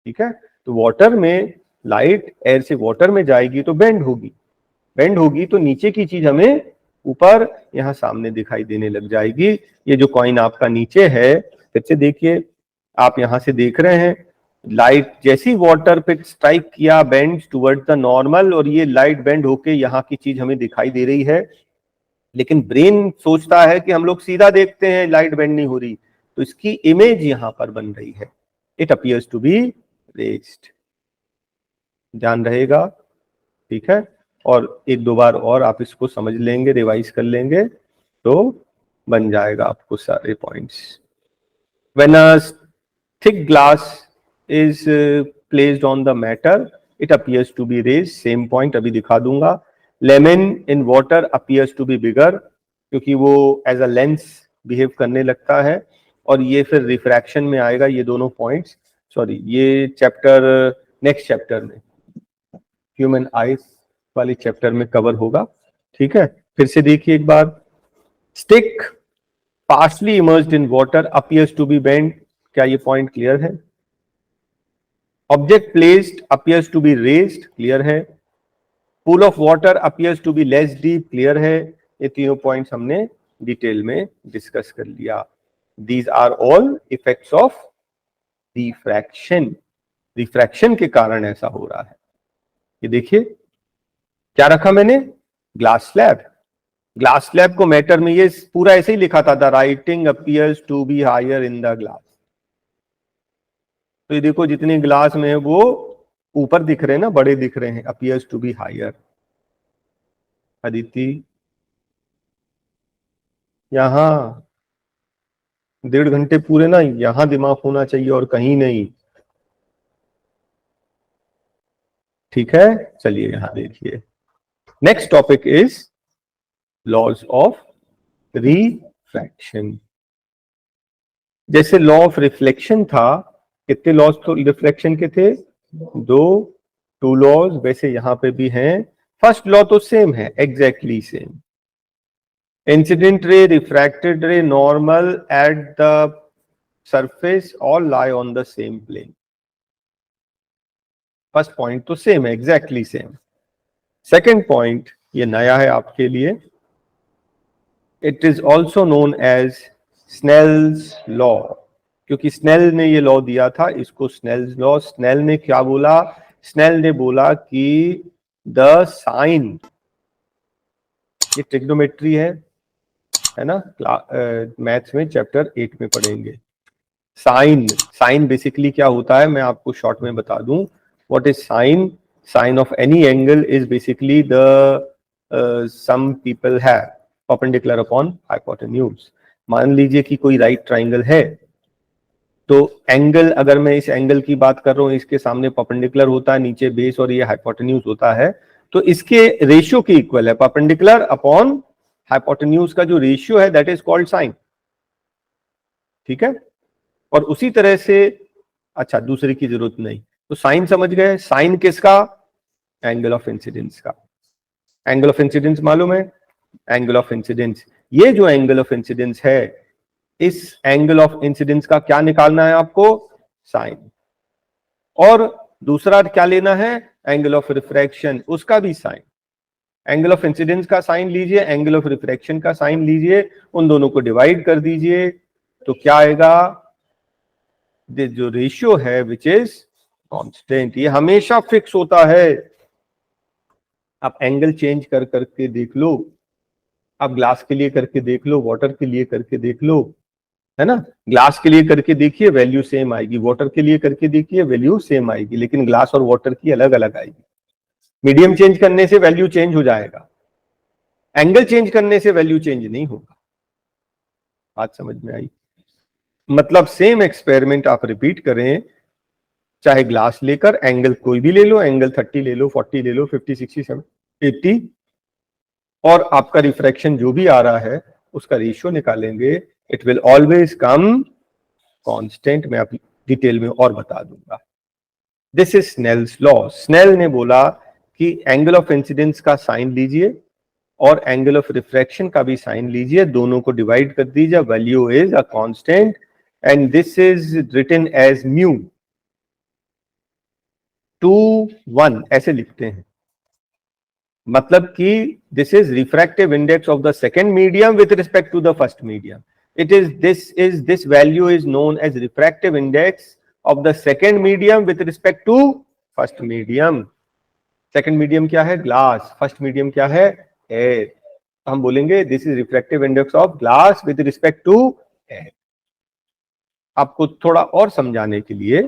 ठीक है? तो वाटर में लाइट एयर से वाटर में जाएगी तो बेंड होगी, बेंड होगी तो नीचे की चीज हमें ऊपर यहां सामने दिखाई देने लग जाएगी। ये जो कॉइन आपका नीचे है, फिर से देखिए, आप यहां से देख रहे हैं, लाइट जैसी वाटर पे स्ट्राइक किया, बेंड टुवर्ड द नॉर्मल, और ये लाइट बेंड होके यहाँ की चीज हमें दिखाई दे रही है। लेकिन ब्रेन सोचता है कि हम लोग सीधा देखते हैं, लाइट बेंड नहीं हो रही, तो इसकी इमेज यहां पर बन रही है। It appears to be raised. ध्यान रहेगा। ठीक है? और एक दो बार और आप इसको समझ लेंगे, रिवाइज कर लेंगे तो बन जाएगा आपको सारे points. When a thick glass is placed on the matter, it appears to be raised. Same point अभी दिखा दूंगा। Lemon in water appears to be bigger, क्योंकि वो एज अ लेंस बिहेव करने लगता है, और ये फिर रिफ्रैक्शन में आएगा ये दोनों पॉइंट्स। सॉरी, ये चैप्टर नेक्स्ट चैप्टर में, ह्यूमन आईज वाले चैप्टर में कवर होगा। ठीक है? फिर से देखिए एक बार। Stick partially immersed in water appears to be bend. क्या ये पॉइंट क्लियर है? Object placed appears to be raised, clear है? Pool of water appears to be less deep, clear है? ये तीनों पॉइंट्स हमने डिटेल में डिस्कस कर लिया। These are all effects of refraction. Refraction के कारण ऐसा हो रहा है। ये देखिए क्या रखा मैंने, ग्लास स्लैब। ग्लास स्लैब को मैटर में ये पूरा ऐसे ही लिखा था, the writing appears to be higher in the glass. तो ये देखो जितने ग्लास में है वो ऊपर दिख रहे हैं ना, बड़े दिख रहे हैं, appears to be higher. Aditi, यहां 1.5 घंटे पूरे ना यहां दिमाग होना चाहिए और कहीं नहीं। ठीक है? चलिए यहां देखिए, next topic is laws of refraction. जैसे लॉ ऑफ रिफ्लेक्शन था, कितने लॉज तो रिफ्लेक्शन के थे? दो, 2 लॉज। वैसे यहां पे भी हैं। फर्स्ट लॉ तो सेम है, exactly same. Incident ray, refracted ray, normal at the surface all lie on the same plane. First point तो सेम है, एग्जैक्टली सेम। सेकेंड पॉइंट ये नया है आपके लिए। It is also known as Snell's law, क्योंकि स्नेल ने ये लॉ दिया था, इसको स्नेल्स लॉ। स्नेल ने क्या बोला? स्नेल ने बोला कि द साइन, ये ट्रिग्नोमेट्री है, है ना, मैथ्स में चैप्टर 8 में पढ़ेंगे। साइन बेसिकली क्या होता है मैं आपको शॉर्ट में बता दूं। What is sine? Sine of any angle is basically the sum people have perpendicular upon hypotenuse. मान लीजिए कि कोई राइट ट्राइंगल है, तो एंगल, अगर मैं इस एंगल की बात कर रहा हूं, इसके सामने परपेंडिकुलर होता है, नीचे बेस और ये हाइपोटेन्यूज होता है, तो इसके रेशियो के इक्वल है। परपेंडिकुलर अपॉन हाइपोटेन्यूज का जो रेशियो है दैट इज कॉल्ड साइन। ठीक है, और उसी तरह से, अच्छा दूसरे की जरूरत नहीं, तो साइन समझ गए। साइन किसका? एंगल ऑफ इंसिडेंस का। एंगल ऑफ इंसिडेंस मालूम है? एंगल ऑफ इंसिडेंस, ये जो एंगल ऑफ इंसिडेंस है, इस एंगल ऑफ इंसिडेंस का क्या निकालना है आपको? साइन। और दूसरा क्या लेना है? एंगल ऑफ रिफ्रैक्शन, उसका भी साइन। एंगल ऑफ इंसिडेंस का साइन लीजिए, एंगल ऑफ रिफ्रैक्शन का साइन लीजिए, उन दोनों को डिवाइड कर दीजिए, तो क्या आएगा? दिस जो रेशियो है विच इज कांस्टेंट, ये हमेशा फिक्स होता है। आप एंगल चेंज कर करके देख लो, आप ग्लास के लिए करके देख लो, वाटर के लिए करके देख लो, है ना। ग्लास के लिए करके देखिए वैल्यू सेम आएगी, वाटर के लिए करके देखिए वैल्यू सेम आएगी, लेकिन ग्लास और वाटर की अलग अलग आएगी। मीडियम चेंज करने से वैल्यू चेंज हो जाएगा, एंगल चेंज करने से वैल्यू चेंज नहीं होगा। बात समझ में आई? मतलब सेम एक्सपेरिमेंट आप रिपीट करें, चाहे ग्लास लेकर एंगल कोई भी ले लो, एंगल 30 ले लो, 40 ले लो, 50, 60, 70, 80, और आपका रिफ्रैक्शन जो भी आ रहा है उसका रेशियो निकालेंगे, it will always come constant. मैं आप डिटेल में और बता दूंगा। This is Snell's law. Snell ने बोला कि एंगल ऑफ इंसिडेंस का साइन लीजिए और एंगल ऑफ रिफ्रैक्शन का भी साइन लीजिए, दोनों को डिवाइड कर दीजिए, value is a constant, and this is written as mu 2, 1 ऐसे लिखते हैं। मतलब कि this is refractive index of the second medium with respect to the first medium. This value is known as refractive index of the second medium with respect to first medium. Second medium क्या है? ग्लास। फर्स्ट मीडियम क्या है? एयर। हम बोलेंगे this is refractive index of glass with respect to air. आपको थोड़ा और समझाने के लिए,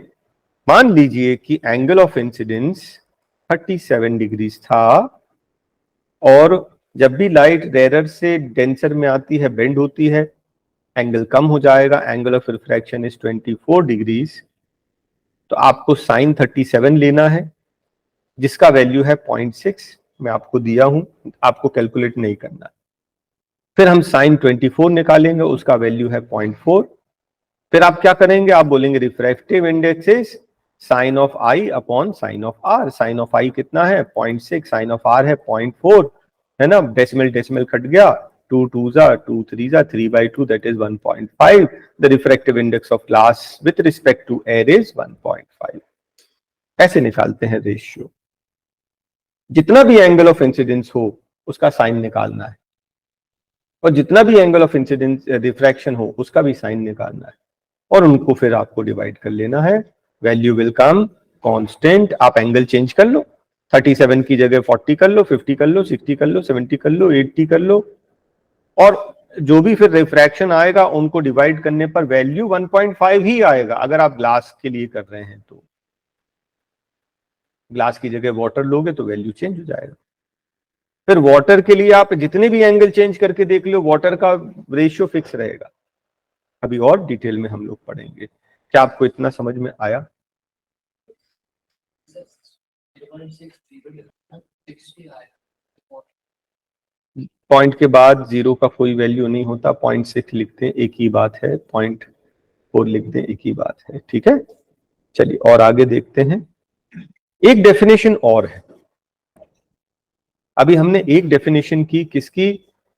मान लीजिए कि एंगल ऑफ इंसिडेंस 37 डिग्री था, और जब भी लाइट रेयर से डेंसर में आती है, बेंड होती है, एंगल कम हो जाएगा। Angle of refraction is 24 degrees. तो आपको साइन 37 लेना है, जिसका वैल्यू है 0.6। मैं आपको दिया हूं, आपको कैलकुलेट नहीं करना। फिर हम साइन 24 निकालेंगे, उसका वैल्यू है 0.4। फिर आप क्या करेंगे? आप बोलेंगे refractive index is sine of i upon sine of r. Sine of i कितना है? 0.6, साइन ऑफ आर है 0.4, है ना। डेसिमल डेसिमल कट गया, 2 2 जा 2 3 जा 3/2, that is 1.5। The refractive index of glass with respect to air is 1.5। ऐसे निकालते हैं रेशियो। जितना भी एंगल ऑफ इंसिडेंस हो उसका साइन निकालना है, और जितना भी एंगल ऑफ इंसिडेंस रिफ्रैक्शन हो उसका भी साइन निकालना है, और उनको फिर आपको डिवाइड कर लेना है। Value will come constant. आप एंगल चेंज कर लो, 37 की जगह 40 कर लो, 50 कर लो, 60 कर लो, 70 कर लो, 80 कर लो, और जो भी फिर रिफ्रैक्शन आएगा उनको डिवाइड करने पर वैल्यू 1.5 ही आएगा। अगर आप ग्लास के लिए कर रहे हैं तो ग्लास की जगह वाटर लोगे तो वैल्यू चेंज हो जाएगा। फिर वाटर के लिए आप जितने भी एंगल चेंज करके देख लो, वाटर का रेशियो फिक्स रहेगा। अभी और डिटेल में हम लोग पढ़ेंगे। क्या आपको इतना समझ में आया? पॉइंट के बाद 0 का कोई वैल्यू नहीं होता, 0.6 लिखते हैं एक ही बात है, 0.4 लिखते हैं एक ही बात है। ठीक है, चलिए और आगे देखते हैं। एक डेफिनेशन और है। अभी हमने एक डेफिनेशन की, किसकी?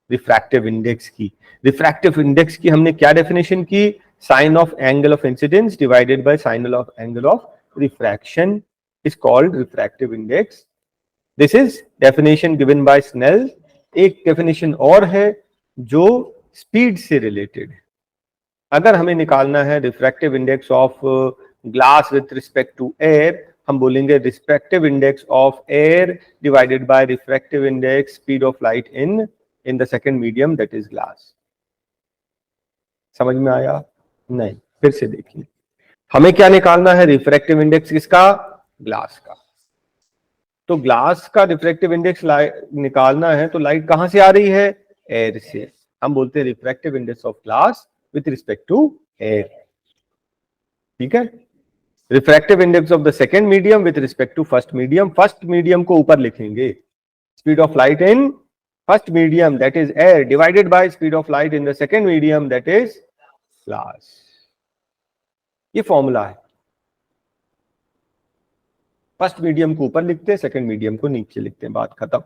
रिफ्रैक्टिव इंडेक्स की। रिफ्रैक्टिव इंडेक्स की हमने क्या डेफिनेशन की? Sine of angle of incidence divided by sine of angle of refraction is called refractive index. This is definition given by Snell. एक डेफिनेशन और है जो स्पीड से रिलेटेड है। अगर हमें निकालना है refractive index of glass with respect to air, हम बोलेंगे respective index of air divided by refractive index speed of light in the second medium that is glass. समझ में आया? नहीं, फिर से देखिए, हमें क्या निकालना है? रिफ्रैक्टिव इंडेक्स किसका? ग्लास का। तो ग्लास का रिफ्रैक्टिव इंडेक्स निकालना है, तो लाइट कहां से आ रही है? एयर से। हम बोलते हैं refractive index of glass with respect to air. ठीक है। Refractive index of the second medium with respect to first medium. First medium को ऊपर लिखेंगे, speed of light in first medium that is air divided by speed of light in the second medium that is glass. ये फॉर्मूला है। फर्स्ट मीडियम को ऊपर लिखते हैं, सेकेंड मीडियम को नीचे लिखते हैं, बात खत्म।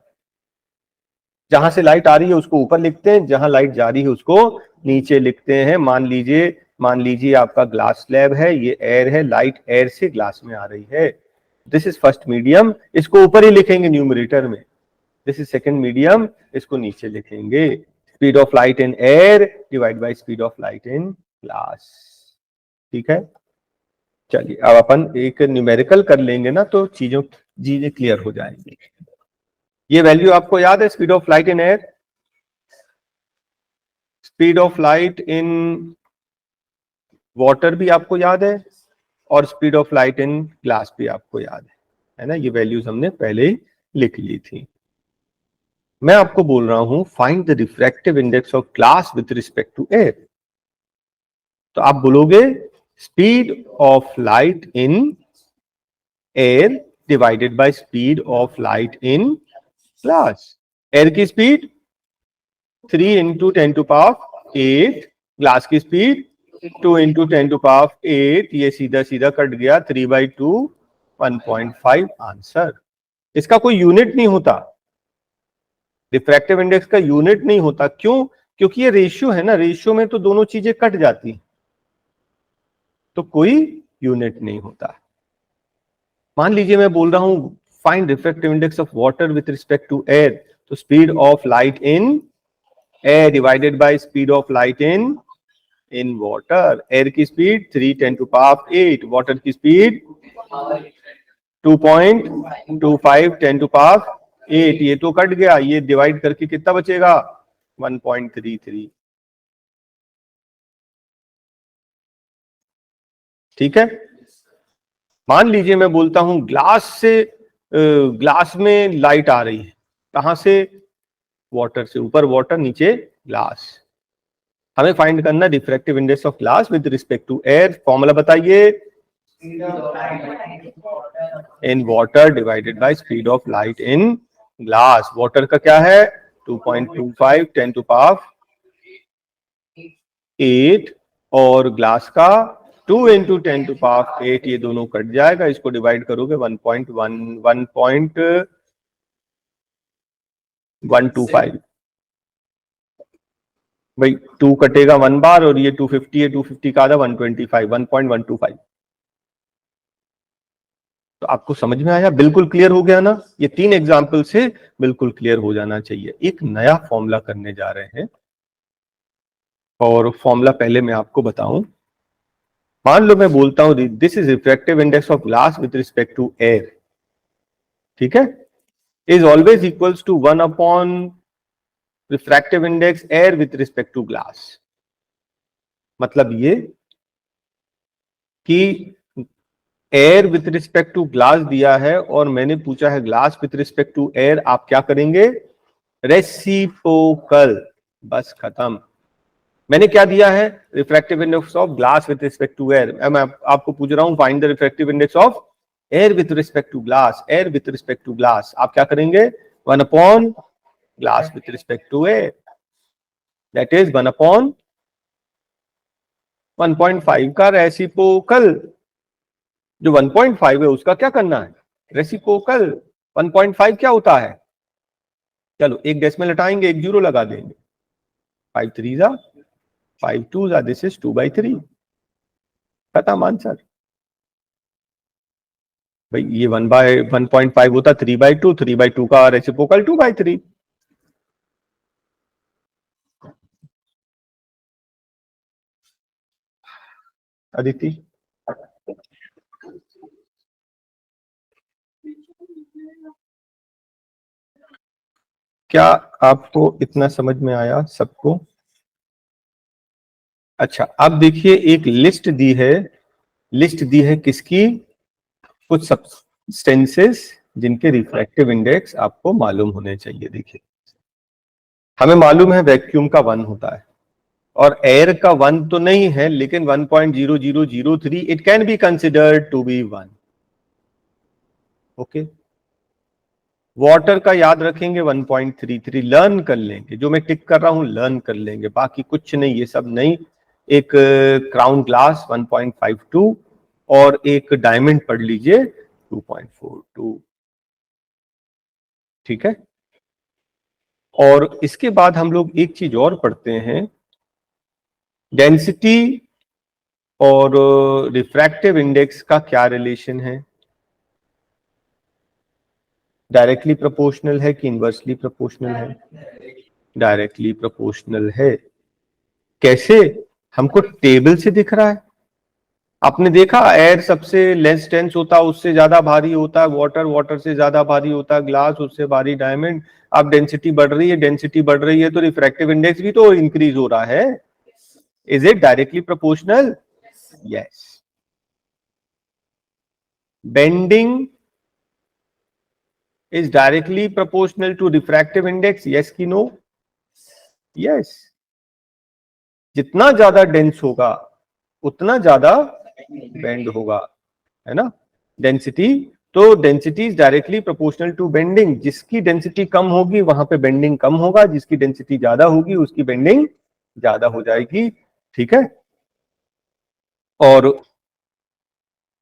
जहां से लाइट आ रही है उसको ऊपर लिखते हैं, जहां लाइट जा रही है उसको नीचे लिखते हैं। मान लीजिए आपका ग्लास स्लैब है, ये एयर है, लाइट एयर से ग्लास में आ रही है। दिस इज फर्स्ट मीडियम, इसको ऊपर ही लिखेंगे न्यूमरेटर में। दिस इज सेकेंड मीडियम, इसको नीचे लिखेंगे। Speed of light in air divide by speed of light in glass. ठीक है। चलिए अब अपन एक न्यूमेरिकल कर लेंगे ना, तो चीजें क्लियर हो जाएंगी। ये वैल्यू आपको याद है? Speed of light in air, speed of light in water भी आपको याद है, और speed of light in glass भी आपको याद है ना? ये वैल्यूज हमने पहले ही लिख ली थी। मैं आपको बोल रहा हूं find the refractive index of glass with respect to air. तो आप बोलोगे speed of light in air divided by speed of light in glass. Air की स्पीड 3 इंटू 10⁸, ग्लास की स्पीड 2 इंटू 10⁸। ये सीधा सीधा कट गया, 3/2 1.5 आंसर। इसका कोई यूनिट नहीं होता, रिफ्रैक्टिव इंडेक्स का यूनिट नहीं होता। क्यों? क्योंकि ये रेशियो है ना, रेशियो में तो दोनों चीजें कट जाती, तो कोई यूनिट नहीं होता। मान लीजिए मैं बोल रहा हूं find refractive index of water with respect to air, तो speed of light in air divided by speed of light in water. Air की स्पीड 3 10⁸, वाटर की स्पीड 2.25 10⁸। ये तो कट गया, ये डिवाइड करके कितना बचेगा? 1.33। ठीक है। मान लीजिए मैं बोलता हूं ग्लास में लाइट आ रही है, कहां से? वाटर से। ऊपर वाटर, नीचे ग्लास। हमें फाइंड करना refractive index of glass with respect to air. Formula बताइए। In water divided by speed of light in glass. Water का क्या है? 2.25 10⁸, और ग्लास का 2 इंटू 10⁸। ये दोनों कट जाएगा, इसको डिवाइड करोगे 1.125। भाई 2 कटेगा 1 बार, और ये 250 है, 250 का आधा 125, 1.125। तो आपको समझ में आया? बिल्कुल क्लियर हो गया ना? ये 3 एग्जाम्पल से बिल्कुल क्लियर हो जाना चाहिए। एक नया फॉर्मूला करने जा रहे हैं, और फॉर्मूला पहले मैं आपको बताऊं। मान लो मैं बोलता हूं this is refractive index of glass with respect to air. ठीक है। Is always equals to 1 upon refractive index air with respect to glass. मतलब ये कि air with respect to glass दिया है, और मैंने पूछा है glass with respect to air. आप क्या करेंगे? रेसिप्रोकल। बस खत्म। मैंने क्या दिया है? Refractive index of glass with respect to air. मैं आपको पूछ रहा हूं find the refractive index of air with respect to glass. Air with respect to glass आप क्या करेंगे? 1 upon glass with respect to air, that is 1 upon 1.5 का रेसिप्रोकल। जो 1.5 है उसका क्या करना है? रेसिप्रोकल। 1.5 क्या होता है? चलो एक डेसिमल हटाएंगे, एक जीरो लगा देंगे। 5 3 जा 5 2 जा, दिस इज 2/3। खत्म आंसर। भाई ये 1/1.5 होता 3/2, 3/2 का रेसिप्रोकल 2/3। अदिति, क्या आपको इतना समझ में आया सबको? अच्छा, अब देखिए एक लिस्ट दी है किसकी, कुछ सब्सटेंसेस जिनके रिफ्रैक्टिव इंडेक्स आपको मालूम होने चाहिए। देखिए हमें मालूम है वैक्यूम का 1 होता है और एयर का 1 तो नहीं है, लेकिन 1.0003 it can be considered to be 1। Okay, water का याद रखेंगे 1.33, लर्न कर लेंगे, जो मैं टिक कर रहा हूं लर्न कर लेंगे, बाकी कुछ नहीं, ये सब नहीं। एक क्राउन ग्लास 1.52 और एक डायमंड पढ़ लीजिए 2.42। ठीक है, और इसके बाद हम लोग एक चीज और पढ़ते हैं, डेंसिटी और रिफ्रैक्टिव इंडेक्स का क्या रिलेशन है, डायरेक्टली प्रोपोर्शनल है कि इनवर्सली प्रोपोर्शनल है? डायरेक्टली प्रोपोर्शनल है। कैसे? हमको टेबल से दिख रहा है। आपने देखा एयर सबसे लेस डेंस होता है, उससे ज्यादा भारी होता है वाटर, वाटर से ज्यादा भारी होता है ग्लास, उससे भारी डायमंड। अब डेंसिटी बढ़ रही है, डेंसिटी बढ़ रही है तो रिफ्रैक्टिव इंडेक्स भी तो इंक्रीज हो रहा है। Is it directly proportional? Yes. Bending is directly proportional to refractive index, yes कि नो? yes। जितना ज्यादा डेंस होगा उतना ज्यादा बेंड होगा, है ना? डेंसिटी, तो density is directly proportional to bending. जिसकी डेंसिटी कम होगी वहां पे बेंडिंग कम होगा, जिसकी डेंसिटी ज्यादा होगी उसकी बेंडिंग ज्यादा हो जाएगी। ठीक है, और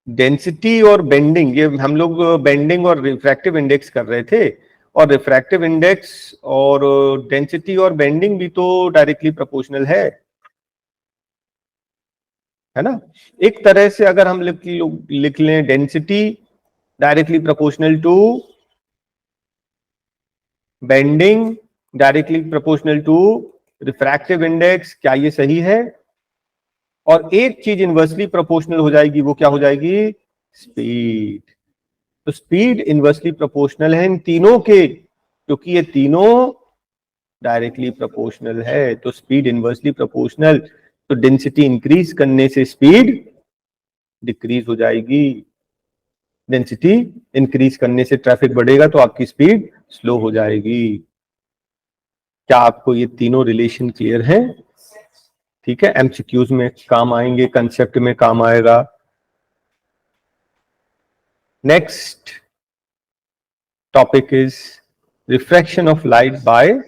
डेंसिटी और बेंडिंग, ये हम लोग बेंडिंग और रिफ्रैक्टिव इंडेक्स कर रहे थे, और रिफ्रैक्टिव इंडेक्स और डेंसिटी और बेंडिंग भी तो डायरेक्टली प्रोपोर्शनल है ना? एक तरह से अगर हम लिख लें, density directly proportional to bending, directly proportional to refractive index, क्या ये सही है? और एक चीज इनवर्सली प्रोपोर्शनल हो जाएगी, वो क्या हो जाएगी? स्पीड। तो स्पीड इनवर्सली प्रोपोर्शनल है इन तीनों के, क्योंकि ये तीनों डायरेक्टली प्रोपोर्शनल है। तो स्पीड इनवर्सली प्रोपोर्शनल, तो डेंसिटी इंक्रीज करने से स्पीड डिक्रीज हो जाएगी, डेंसिटी इंक्रीज करने से ट्रैफिक बढ़ेगा तो आपकी स्पीड स्लो हो जाएगी। क्या आपको ये तीनों रिलेशन क्लियर है? ठीक है, एमसीक्यूज में काम आएंगे, कंसेप्ट में काम आएगा। Next topic is refraction of light by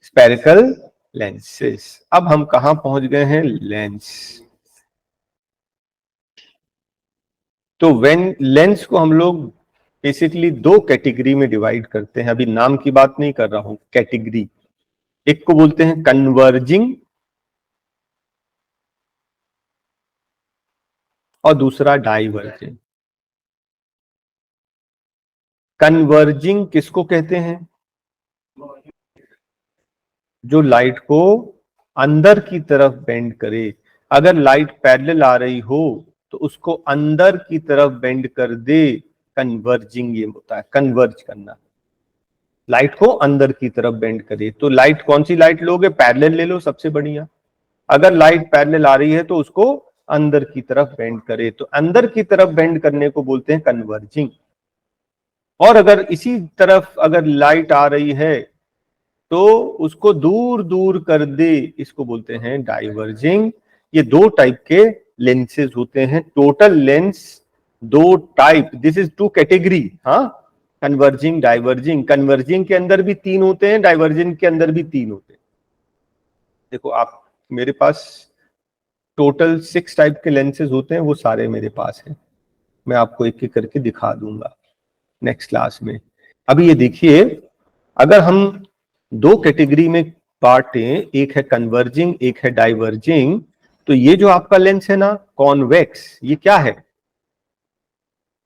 spherical lenses. अब हम कहां पहुंच गए हैं? लेंस। तो व्हेन लेंस को हम लोग बेसिकली दो कैटेगरी में डिवाइड करते हैं, अभी नाम की बात नहीं कर रहा हूं, कैटेगरी। एक को बोलते हैं कन्वर्जिंग और दूसरा डाइवर्जिंग। कन्वर्जिंग किसको कहते हैं? जो लाइट को अंदर की तरफ बेंड करे। अगर लाइट पैरेलल आ रही हो तो उसको अंदर की तरफ बेंड कर दे, कन्वर्जिंग ये होता है, कन्वर्ज करना। लाइट को अंदर की तरफ बेंड करे। तो लाइट, कौन सी लाइट लोगे? पैरेलल ले लो, सबसे बढ़िया। अगर लाइट पैरेलल आ रही है तो उसको अंदर की तरफ बेंड करे, तो अंदर की तरफ बेंड करने को बोलते हैं कन्वर्जिंग। और अगर इसी तरफ अगर लाइट आ रही है तो उसको दूर दूर कर दे, इसको बोलते हैं डाइवर्जिंग। ये दो टाइप के लेंसेज होते हैं, टोटल लेंस दो type, this is two category. हाँ, कन्वर्जिंग, डाइवर्जिंग। कन्वर्जिंग के अंदर भी तीन होते हैं, डाइवर्जिंग के अंदर भी तीन होते हैं। देखो आप, मेरे पास टोटल 6 टाइप के लेंसेज होते हैं, वो सारे मेरे पास हैं। मैं आपको एक एक करके दिखा दूंगा नेक्स्ट क्लास में। अभी ये देखिए, अगर हम दो कैटेगरी में बांटे, एक है कन्वर्जिंग एक है डाइवर्जिंग, तो ये जो आपका लेंस है ना कॉन्वेक्स, ये क्या है?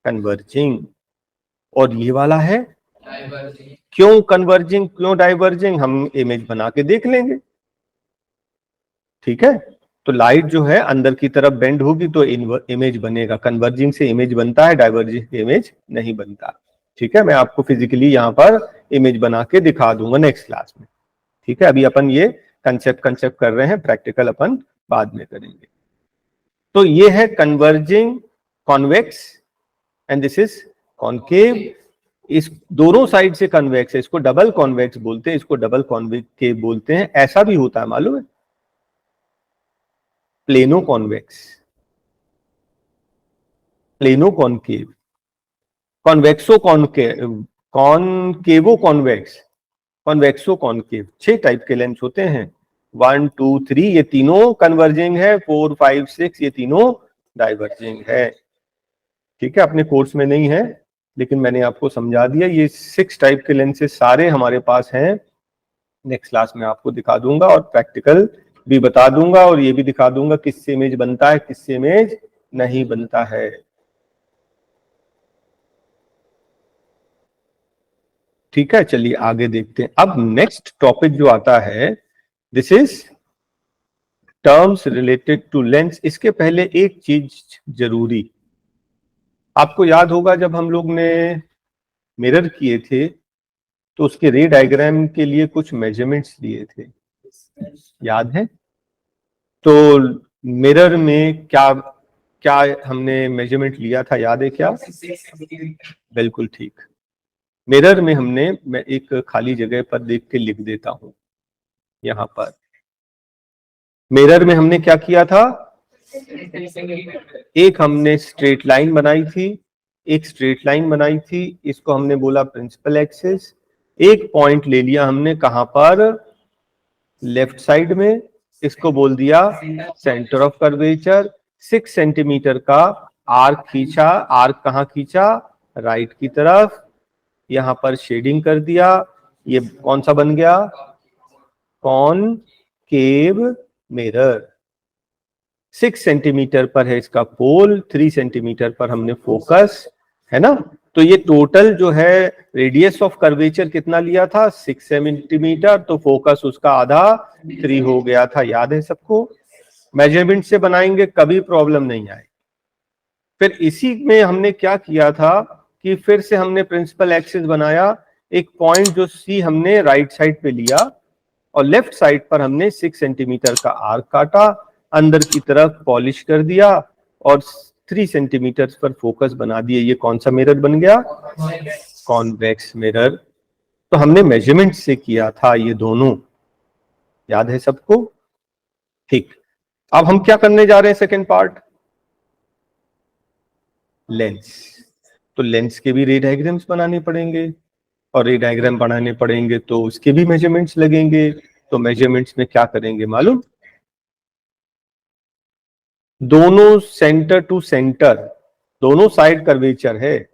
कन्वर्जिंग। और ये वाला है डाइवर्जिंग। क्यों कन्वर्जिंग, क्यों डाइवर्जिंग, हम इमेज बना के देख लेंगे। ठीक है, तो लाइट जो है अंदर की तरफ बेंड होगी तो इमेज बनेगा, कन्वर्जिंग से इमेज बनता है, डाइवर्जिंग से इमेज नहीं बनता। ठीक है, मैं आपको फिजिकली यहां पर इमेज बना के दिखा दूंगा नेक्स्ट क्लास में। ठीक है, अभी अपन ये कंसेप्ट कर रहे हैं, प्रैक्टिकल अपन बाद में करेंगे। तो ये है converging convex and this is concave. इस दोनों साइड से कन्वेक्स है, इसको डबल कॉन्वेक्स बोलते हैं, इसको डबल कॉन्केव बोलते हैं। ऐसा भी होता है मालूम है, plano convex, plano concave, कॉन्वेक्सो concave, कॉनकेवो convex, कॉन्वेक्सो concave. 6 type के लेंस होते हैं, 1 2 3 ये तीनों कन्वर्जिंग है, 4 5 6 ये तीनों डाइवर्जिंग है। ठीक है, अपने कोर्स में नहीं है लेकिन मैंने आपको समझा दिया। ये 6 टाइप के लेंसेज सारे हमारे पास हैं। नेक्स्ट क्लास में आपको दिखा दूंगा और प्रैक्टिकल भी बता दूंगा और ये भी दिखा दूंगा किससे इमेज बनता है, किससे इमेज नहीं बनता है। ठीक है, चलिए आगे देखते हैं। अब नेक्स्ट टॉपिक जो आता है, this is terms related to lens. इसके पहले एक चीज जरूरी, आपको याद होगा जब हम लोग ने मिरर किए थे तो उसके रे डायग्राम के लिए कुछ मेजरमेंट्स लिए थे, याद है? तो मिरर में क्या क्या हमने मेजरमेंट लिया था, याद है क्या? बिल्कुल ठीक। मिरर में हमने, मैं एक खाली जगह पर देख के लिख देता हूं, यहां पर मिरर में हमने क्या किया था, एक हमने स्ट्रेट लाइन बनाई थी, एक स्ट्रेट लाइन बनाई थी, इसको हमने बोला प्रिंसिपल एक्सिस। एक पॉइंट ले लिया हमने, कहां पर? लेफ्ट साइड में, इसको बोल दिया सेंटर ऑफ कर्वेचर। 6 सेंटीमीटर का आर्क खींचा, आर्क कहां खींचा? राइट की तरफ। यहां पर शेडिंग कर दिया, ये कौन सा बन गया? Concave mirror. 6 सेंटीमीटर पर है इसका पोल, 3 सेंटीमीटर पर हमने फोकस, है ना? तो ये टोटल जो है रेडियस ऑफ कर्वेचर कितना लिया था? 6 सेंटीमीटर, तो फोकस उसका आधा 3 हो गया था, याद है सबको? मेजरमेंट से बनाएंगे कभी प्रॉब्लम नहीं आए। फिर इसी में हमने क्या किया था कि फिर से हमने प्रिंसिपल एक्सिस बनाया, एक पॉइंट जो सी हमने राइट साइड पे लिया और लेफ्ट साइड पर हमने 6 सेंटीमीटर का आर्क काटा, अंदर की तरफ पॉलिश कर दिया और 3 सेंटीमीटर पर फोकस बना दिए। ये कौन सा मिरर बन गया? Convex mirror. तो हमने मेजरमेंट से किया था ये दोनों, याद है सबको? ठीक, अब हम क्या करने जा रहे हैं? Second part, lens. तो लेंस के भी रे डायग्राम्स बनाने पड़ेंगे और रे डायग्राम बनाने पड़ेंगे तो उसके भी मेजरमेंट्स लगेंगे। तो मेजरमेंट्स में क्या करेंगे मालूम? दोनों सेंटर टू सेंटर, दोनों साइड कर्वेचर है,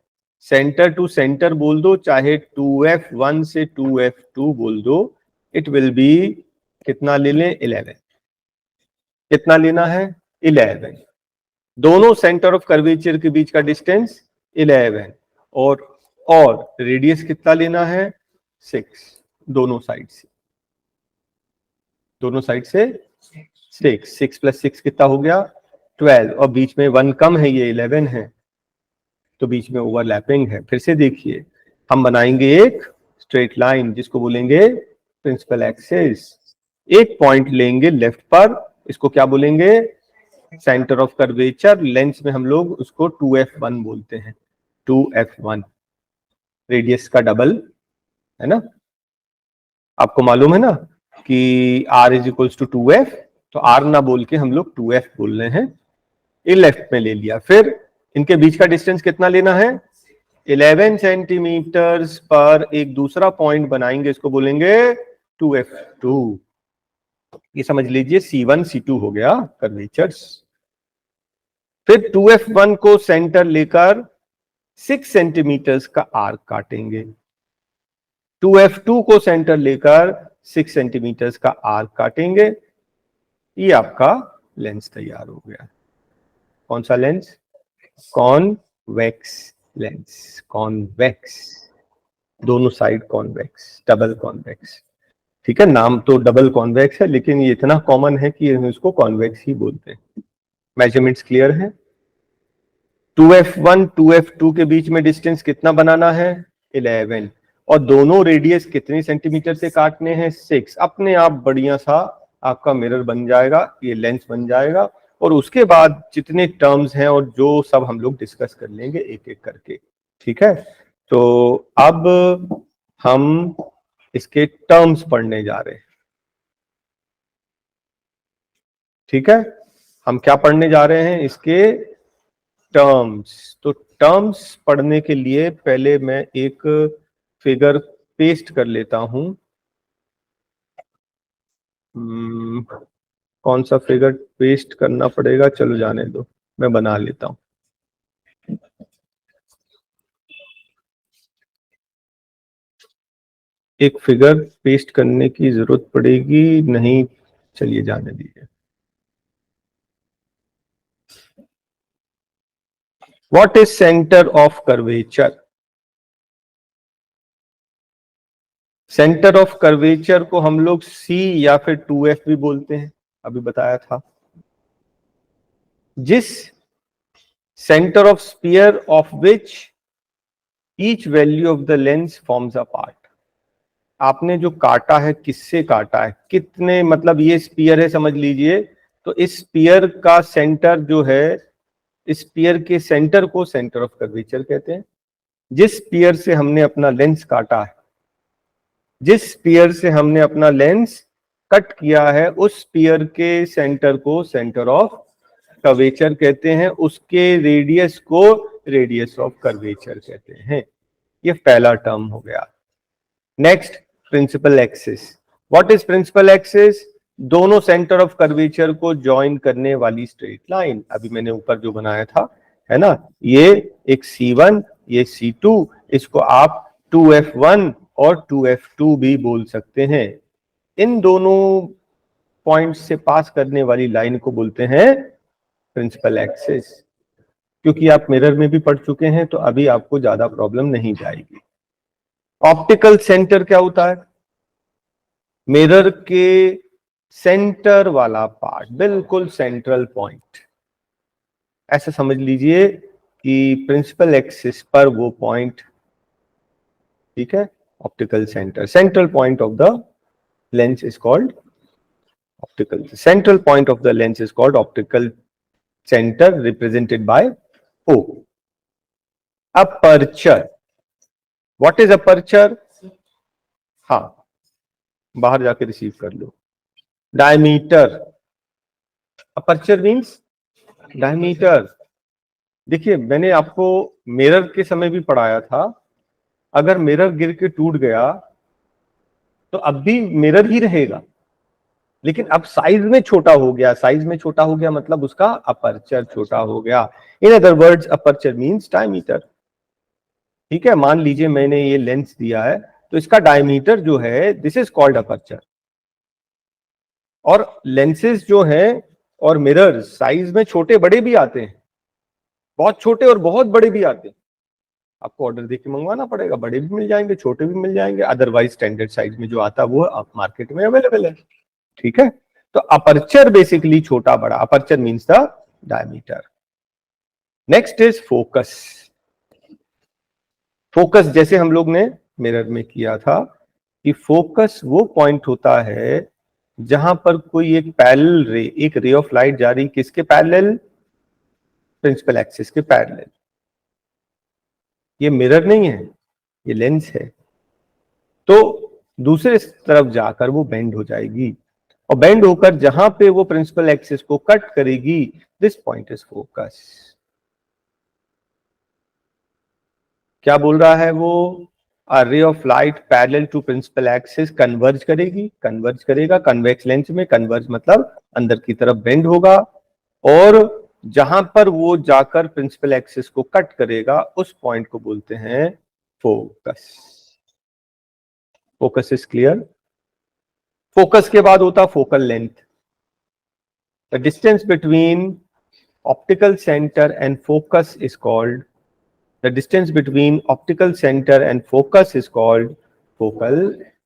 सेंटर टू सेंटर बोल दो, चाहे 2f1 से 2f2 बोल दो, इट विल बी कितना ले लें? 11। कितना लेना है? 11। दोनों सेंटर ऑफ कर्वेचर के बीच का डिस्टेंस 11 और रेडियस कितना लेना है? 6। दोनों साइड से, दोनों साइड से 6 + 6 कितना हो गया? 12, और बीच में 1 कम है, ये 11 है, तो बीच में ओवरलैपिंग है। फिर से देखिए, हम बनाएंगे एक स्ट्रेट लाइन जिसको बोलेंगे प्रिंसिपल एक्सिस। एक पॉइंट लेंगे लेफ्ट पर, इसको क्या बोलेंगे? Centre of curvature. लेंस में हम लोग उसको 2f1 बोलते हैं, 2f1 रेडियस का डबल, है ना? आपको मालूम है ना कि r = 2f, तो r ना बोल के हम लोग 2f बोल रहे हैं। ये लेफ्ट में ले लिया, फिर इनके बीच का डिस्टेंस कितना लेना है? 11 सेंटीमीटर पर एक दूसरा पॉइंट बनाएंगे, इसको बोलेंगे 2f2। ये समझ लीजिए C1 C2 हो गया कर्वेचर्स। फिर 2f1 को सेंटर लेकर 6 सेंटीमीटर का आर्क काटेंगे, 2f2 को सेंटर लेकर 6 सेंटीमीटर का आर्क काटेंगे। ये आपका लेंस तैयार हो गया। कौन सा लेंस? कॉन्वेक्स लेंस, कॉन्वेक्स, दोनों साइड कॉन्वेक्स, डबल कॉन्वेक्स। ठीक है, नाम तो डबल कॉन्वेक्स है लेकिन ये इतना कॉमन है कि इसको कॉन्वेक्स ही बोलते हैं। मेजरमेंट्स क्लियर है? 2f1 2f2 के बीच में डिस्टेंस कितना बनाना है? 11, और दोनों रेडियस कितने सेंटीमीटर से काटने हैं? 6। अपने आप बढ़िया सा आपका मिरर बन जाएगा, ये लेंस बन जाएगा, और उसके बाद जितने टर्म्स हैं और जो सब हम लोग डिस्कस कर लेंगे एक एक करके, ठीक है। तो अब हम इसके टर्म्स पढ़ने जा रहे हैं, ठीक है। हम क्या पढ़ने जा रहे हैं, इसके टर्म्स। तो टर्म्स पढ़ने के लिए पहले मैं एक फिगर पेस्ट कर लेता हूं। कौन सा फिगर पेस्ट करना पड़ेगा, चलो जाने दो, मैं बना लेता हूं। एक फिगर पेस्ट करने की जरूरत पड़ेगी, नहीं, चलिए जाने दीजिए। What is centre of curvature? Centre of curvature को हम लोग सी या फिर 2f भी बोलते हैं, अभी बताया था। जिस centre of sphere of which each value of the lens forms a part. आपने जो काटा है, किससे काटा है, कितने, मतलब ये स्फीयर है समझ लीजिए, तो इस स्फीयर का सेंटर जो है, इस स्फीयर के सेंटर को सेंटर ऑफ कर्वेचर कहते हैं। जिस स्फीयर से हमने अपना लेंस काटा है, जिस स्फीयर से हमने अपना लेंस कट किया है, उस स्फीयर के सेंटर को सेंटर ऑफ कर्वेचर कहते हैं, उसके रेडियस को रेडियस ऑफ कर्वेचर कहते हैं। ये पहला टर्म हो गया। Next, principal axis. What is principal axis? दोनों सेंटर ऑफ कर्वेचर को ज्वाइन करने वाली स्ट्रेट लाइन। अभी मैंने ऊपर जो बनाया था, है ना, ये एक C1, ये C2, इसको आप 2f1 और 2f2 भी बोल सकते हैं। इन दोनों पॉइंट से पास करने वाली लाइन को बोलते हैं प्रिंसिपल एक्सिस। क्योंकि आप मिरर में भी पढ़ चुके हैं, तो अभी आपको ज्यादा प्रॉब्लम नहीं जाएगी। ऑप्टिकल सेंटर क्या होता है? मिरर के सेंटर वाला पार्ट, बिल्कुल सेंट्रल पॉइंट। ऐसा समझ लीजिए कि प्रिंसिपल एक्सिस पर वो पॉइंट, ठीक है, optical centre, central point of the lens is called optical, central point of the lens is called optical centre, represented by O. Aperture, what is aperture? हाँ, बाहर जाके रिसीव कर लो। Diameter, aperture means diameter. देखिए, मैंने आपको मिरर के समय भी पढ़ाया था, अगर मिरर गिर के टूट गया तो अब भी मिरर ही रहेगा, लेकिन अब साइज में छोटा हो गया। साइज में छोटा हो गया मतलब उसका अपर्चर छोटा हो गया। In other words, aperture means diameter, ठीक है। मान लीजिए मैंने ये लेंस दिया है, तो इसका डायमीटर जो है, दिस इज कॉल्ड अपर्चर। और लेंसेज जो हैं और मिरर साइज में छोटे बड़े भी आते हैं, बहुत छोटे और बहुत बड़े भी आते हैं। आपको ऑर्डर देके मंगवाना पड़ेगा, बड़े भी मिल जाएंगे, छोटे भी मिल जाएंगे, अदरवाइज स्टैंडर्ड साइज में जो आता है वो आप मार्केट में अवेलेबल है, ठीक है। तो अपर्चर बेसिकली छोटा बड़ा, aperture means the diameter. Next is focus. Focus जैसे हम लोग ने मिरर में किया था कि फोकस वो पॉइंट होता है जहां पर कोई एक पैरेलल रे, एक रे ऑफ लाइट जा रही, किसके पैरेलल? प्रिंसिपल एक्सिस के पैरेलल। ये मिरर नहीं है, ये लेंस है। तो दूसरे तरफ जाकर वो बेंड हो जाएगी, और बेंड होकर जहां पे वो प्रिंसिपल एक्सिस को कट करेगी, दिस पॉइंट इज फोकस। क्या बोल रहा है वो? A ray of light parallel to principal axis converge करेगी, कन्वर्ज करेगा कन्वेक्स लेंस में। कन्वर्ज मतलब अंदर की तरफ बेंड होगा, और जहां पर वो जाकर प्रिंसिपल एक्सिस को कट करेगा, उस पॉइंट को बोलते हैं focus. Focus is clear? Focus के बाद होता focal length. The distance between optical centre and focus is called, the distance between optical center and focus is called focal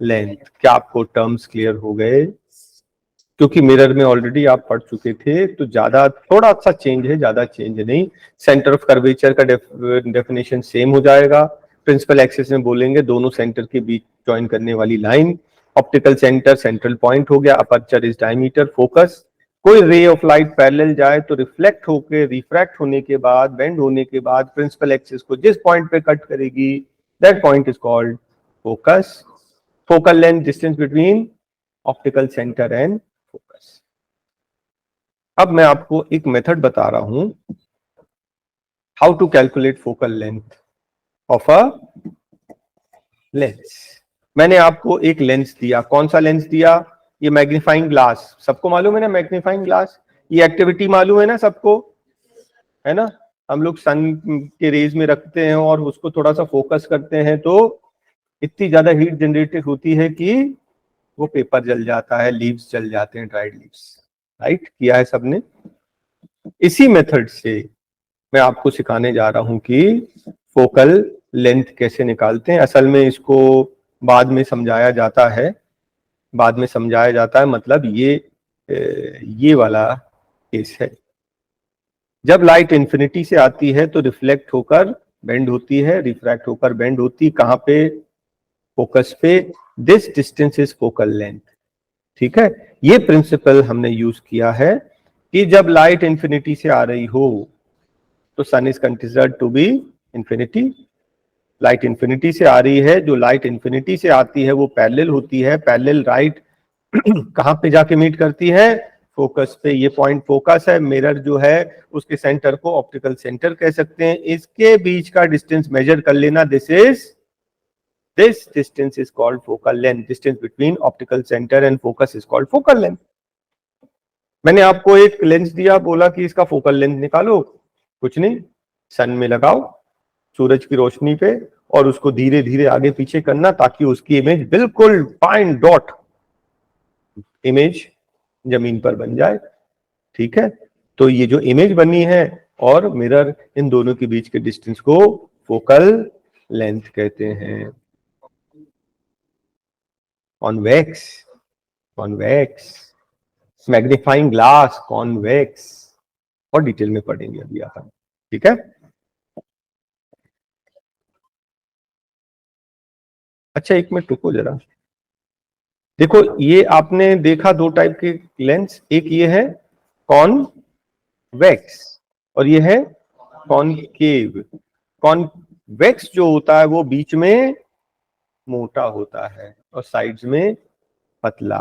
length. क्या आपको टर्म्स क्लियर हो गए? क्योंकि मिरर में ऑलरेडी आप पढ़ चुके थे, तो ज्यादा थोड़ा सा चेंज है, ज्यादा चेंज नहीं। सेंटर ऑफ कर्वेचर का डेफिनेशन सेम हो जाएगा। प्रिंसिपल एक्सिस में बोलेंगे दोनों सेंटर के बीच ज्वाइन करने वाली line, optical centre central point हो गया, अपर्चर इज डायमीटर, फोकस। कोई रे ऑफ लाइट पैरेलल जाए तो रिफ्लेक्ट होके रिफ्रैक्ट होने के बाद बेंड होने के बाद प्रिंसिपल एक्सिस को जिस पॉइंट पे कट करेगी, that point is called focus. Focal length distance between optical centre and focus. अब मैं आपको एक मेथड बता रहा हूं how to calculate focal length of a lens. मैंने आपको एक लेंस दिया, कौन सा लेंस दिया? ये मैग्नीफाइंग ग्लास, सबको मालूम है ना मैग्नीफाइंग ग्लास? ये एक्टिविटी मालूम है ना सबको, है ना? हम लोग सन के रेज में रखते हैं और उसको थोड़ा सा फोकस करते हैं तो इतनी ज्यादा हीट जनरेटेड होती है कि वो पेपर जल जाता है, लीव्स जल जाते हैं, ड्राइड लीव्स। राइट, किया है सबने? इसी मेथड से मैं आपको सिखाने जा रहा हूं कि फोकल लेंथ कैसे निकालते हैं। असल में इसको बाद में समझाया जाता है, बाद में समझाया जाता है, मतलब ये वाला केस है। जब लाइट इंफिनिटी से आती है तो रिफ्लेक्ट होकर बेंड होती है, रिफ्रैक्ट होकर बेंड होती, कहां पे? फोकस पे। This distance is focal length. ठीक है, ये प्रिंसिपल हमने यूज किया है कि जब लाइट इंफिनिटी से आ रही हो तो sun is considered to be infinity. Light infinity से आ रही है, जो लाइट इंफिनिटी से आती है वो पैरेलल होती है, पैरेलल राइट कहां पे जाके मीट करती है? फोकस पे। ये पॉइंट फोकस है, मिरर जो है उसके सेंटर को ऑप्टिकल सेंटर कह सकते हैं। इसके बीच का डिस्टेंस मेजर कर लेना, this distance is called focal length. Distance between optical centre and focus is called focal length. मैंने आपको एक लेंस दिया, बोला कि इसका फोकल लेंथ निकालो। कुछ नहीं, सन में लगाओ सूरज की रोशनी पे और उसको धीरे धीरे आगे पीछे करना ताकि उसकी इमेज बिल्कुल फाइन डॉट इमेज जमीन पर बन जाए। ठीक है, तो ये जो इमेज बनी है और मिरर, इन दोनों के बीच के डिस्टेंस को फोकल लेंथ कहते हैं। Convex, convex, magnifying glass, convex, और डिटेल में पढ़ेंगे अभी आप। ठीक है, अच्छा एक मिनट रुको जरा। देखो, ये आपने देखा दो टाइप के लेंस, एक ये है कॉन्वेक्स और ये है कॉनकेव। कॉन्वेक्स जो होता है वो बीच में मोटा होता है और साइड्स में पतला,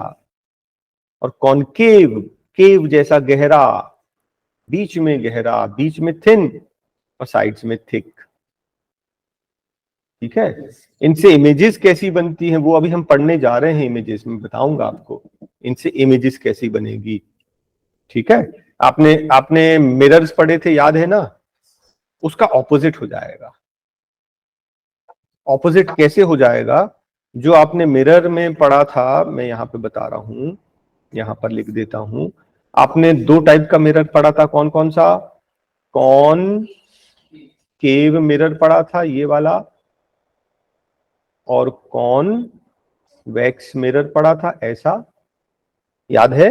और कॉनकेव, केव जैसा गहरा, बीच में गहरा, बीच में थिन और साइड्स में थिक। ठीक है, इनसे इमेजेस कैसी बनती हैं वो अभी हम पढ़ने जा रहे हैं, इमेजेस में बताऊंगा आपको इनसे इमेजेस कैसी बनेगी। ठीक है, आपने आपने मिरर्स पढ़े थे, याद है ना? उसका ऑपोजिट हो जाएगा। ऑपोजिट कैसे हो जाएगा? जो आपने मिरर में पढ़ा था, मैं यहां पे बता रहा हूं, यहां पर लिख देता हूं। आपने दो टाइप का मिरर पढ़ा था, कौन कौन सा? कॉन केव मिरर पढ़ा था, ये वाला, और कॉन वैक्स मिरर पढ़ा था, ऐसा, याद है?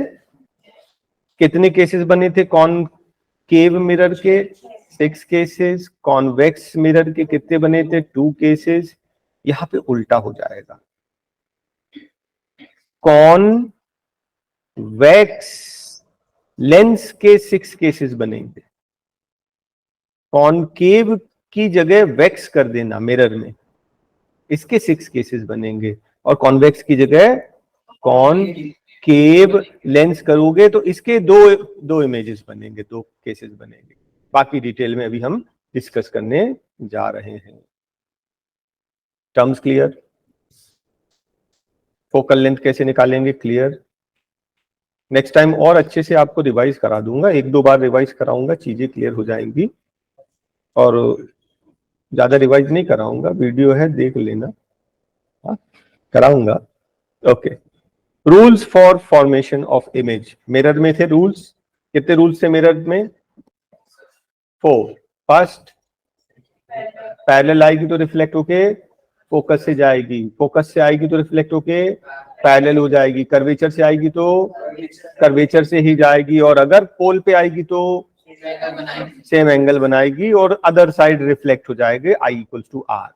कितने केसेस बने थे कॉनकेव मिरर के? 6 केसेस। कॉन्वेक्स मिरर के कितने बने थे? 2 केसेस। यहां पे उल्टा हो जाएगा, कॉन्वेक्स लेंस के 6 केसेस बनेंगे। कॉनकेव की जगह वैक्स कर देना मिरर में, इसके 6 केसेस बनेंगे, और कॉन्वेक्स की जगह कॉनकेव लेंस करोगे तो इसके दो इमेजेस बनेंगे, 2 केसेस बनेंगे। बाकी डिटेल में अभी हम डिस्कस करने जा रहे हैं। Terms clear? फोकल लेंथ कैसे निकालेंगे क्लियर? नेक्स्ट टाइम और अच्छे से आपको रिवाइज करा दूंगा, 1-2 बार रिवाइज कराऊंगा, चीजें क्लियर हो जाएंगी। और ज्यादा रिवाइज नहीं कराऊंगा, वीडियो है देख लेना, कराऊंगा। Okay, rules for formation of image. Mirror में थे रूल्स, कितने रूल्स थे मिरर में? 4। फर्स्ट, पैरेलल आएगी तो रिफ्लेक्ट होके फोकस से जाएगी, फोकस से आएगी तो रिफ्लेक्ट होके पैरेलल हो जाएगी, कर्वेचर से आएगी तो कर्वेचर से ही जाएगी, और अगर पोल पे आएगी तो सेम एंगल बनाएगी और अदर साइड रिफ्लेक्ट हो जाएगी, I = R।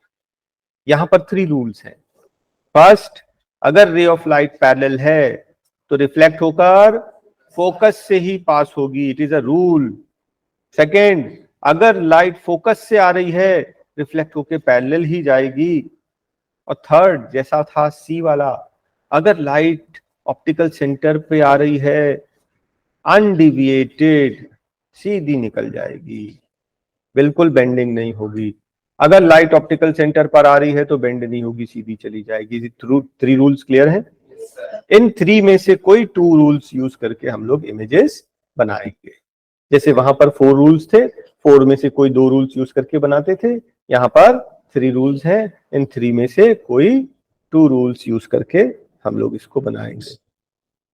यहां पर 3 रूल्स हैं। फर्स्ट, अगर रे ऑफ लाइट पैरेलल है तो रिफ्लेक्ट होकर फोकस से ही पास होगी, it is a rule. Second, अगर लाइट फोकस से आ रही है रिफ्लेक्ट होकर पैरेलल ही जाएगी। और थर्ड, जैसा था सी वाला, अगर लाइट ऑप्टिकल सेंटर पे आ रही है अनडिविएटेड, सीधी निकल जाएगी, बिल्कुल बेंडिंग नहीं होगी। अगर लाइट ऑप्टिकल सेंटर पर आ रही है तो बेंड नहीं होगी, सीधी चली जाएगी। थ्री रूल्स क्लियर हैं? इन थ्री में से कोई टू रूल्स यूज करके हम लोग इमेजेस बनाएंगे। जैसे वहां पर 4 रूल्स थे, 4 में से कोई 2 रूल्स यूज करके बनाते थे, यहाँ पर 3 रूल्स हैं, इन 3 में से कोई 2 रूल्स यूज करके हम लोग इसको बनाएंगे।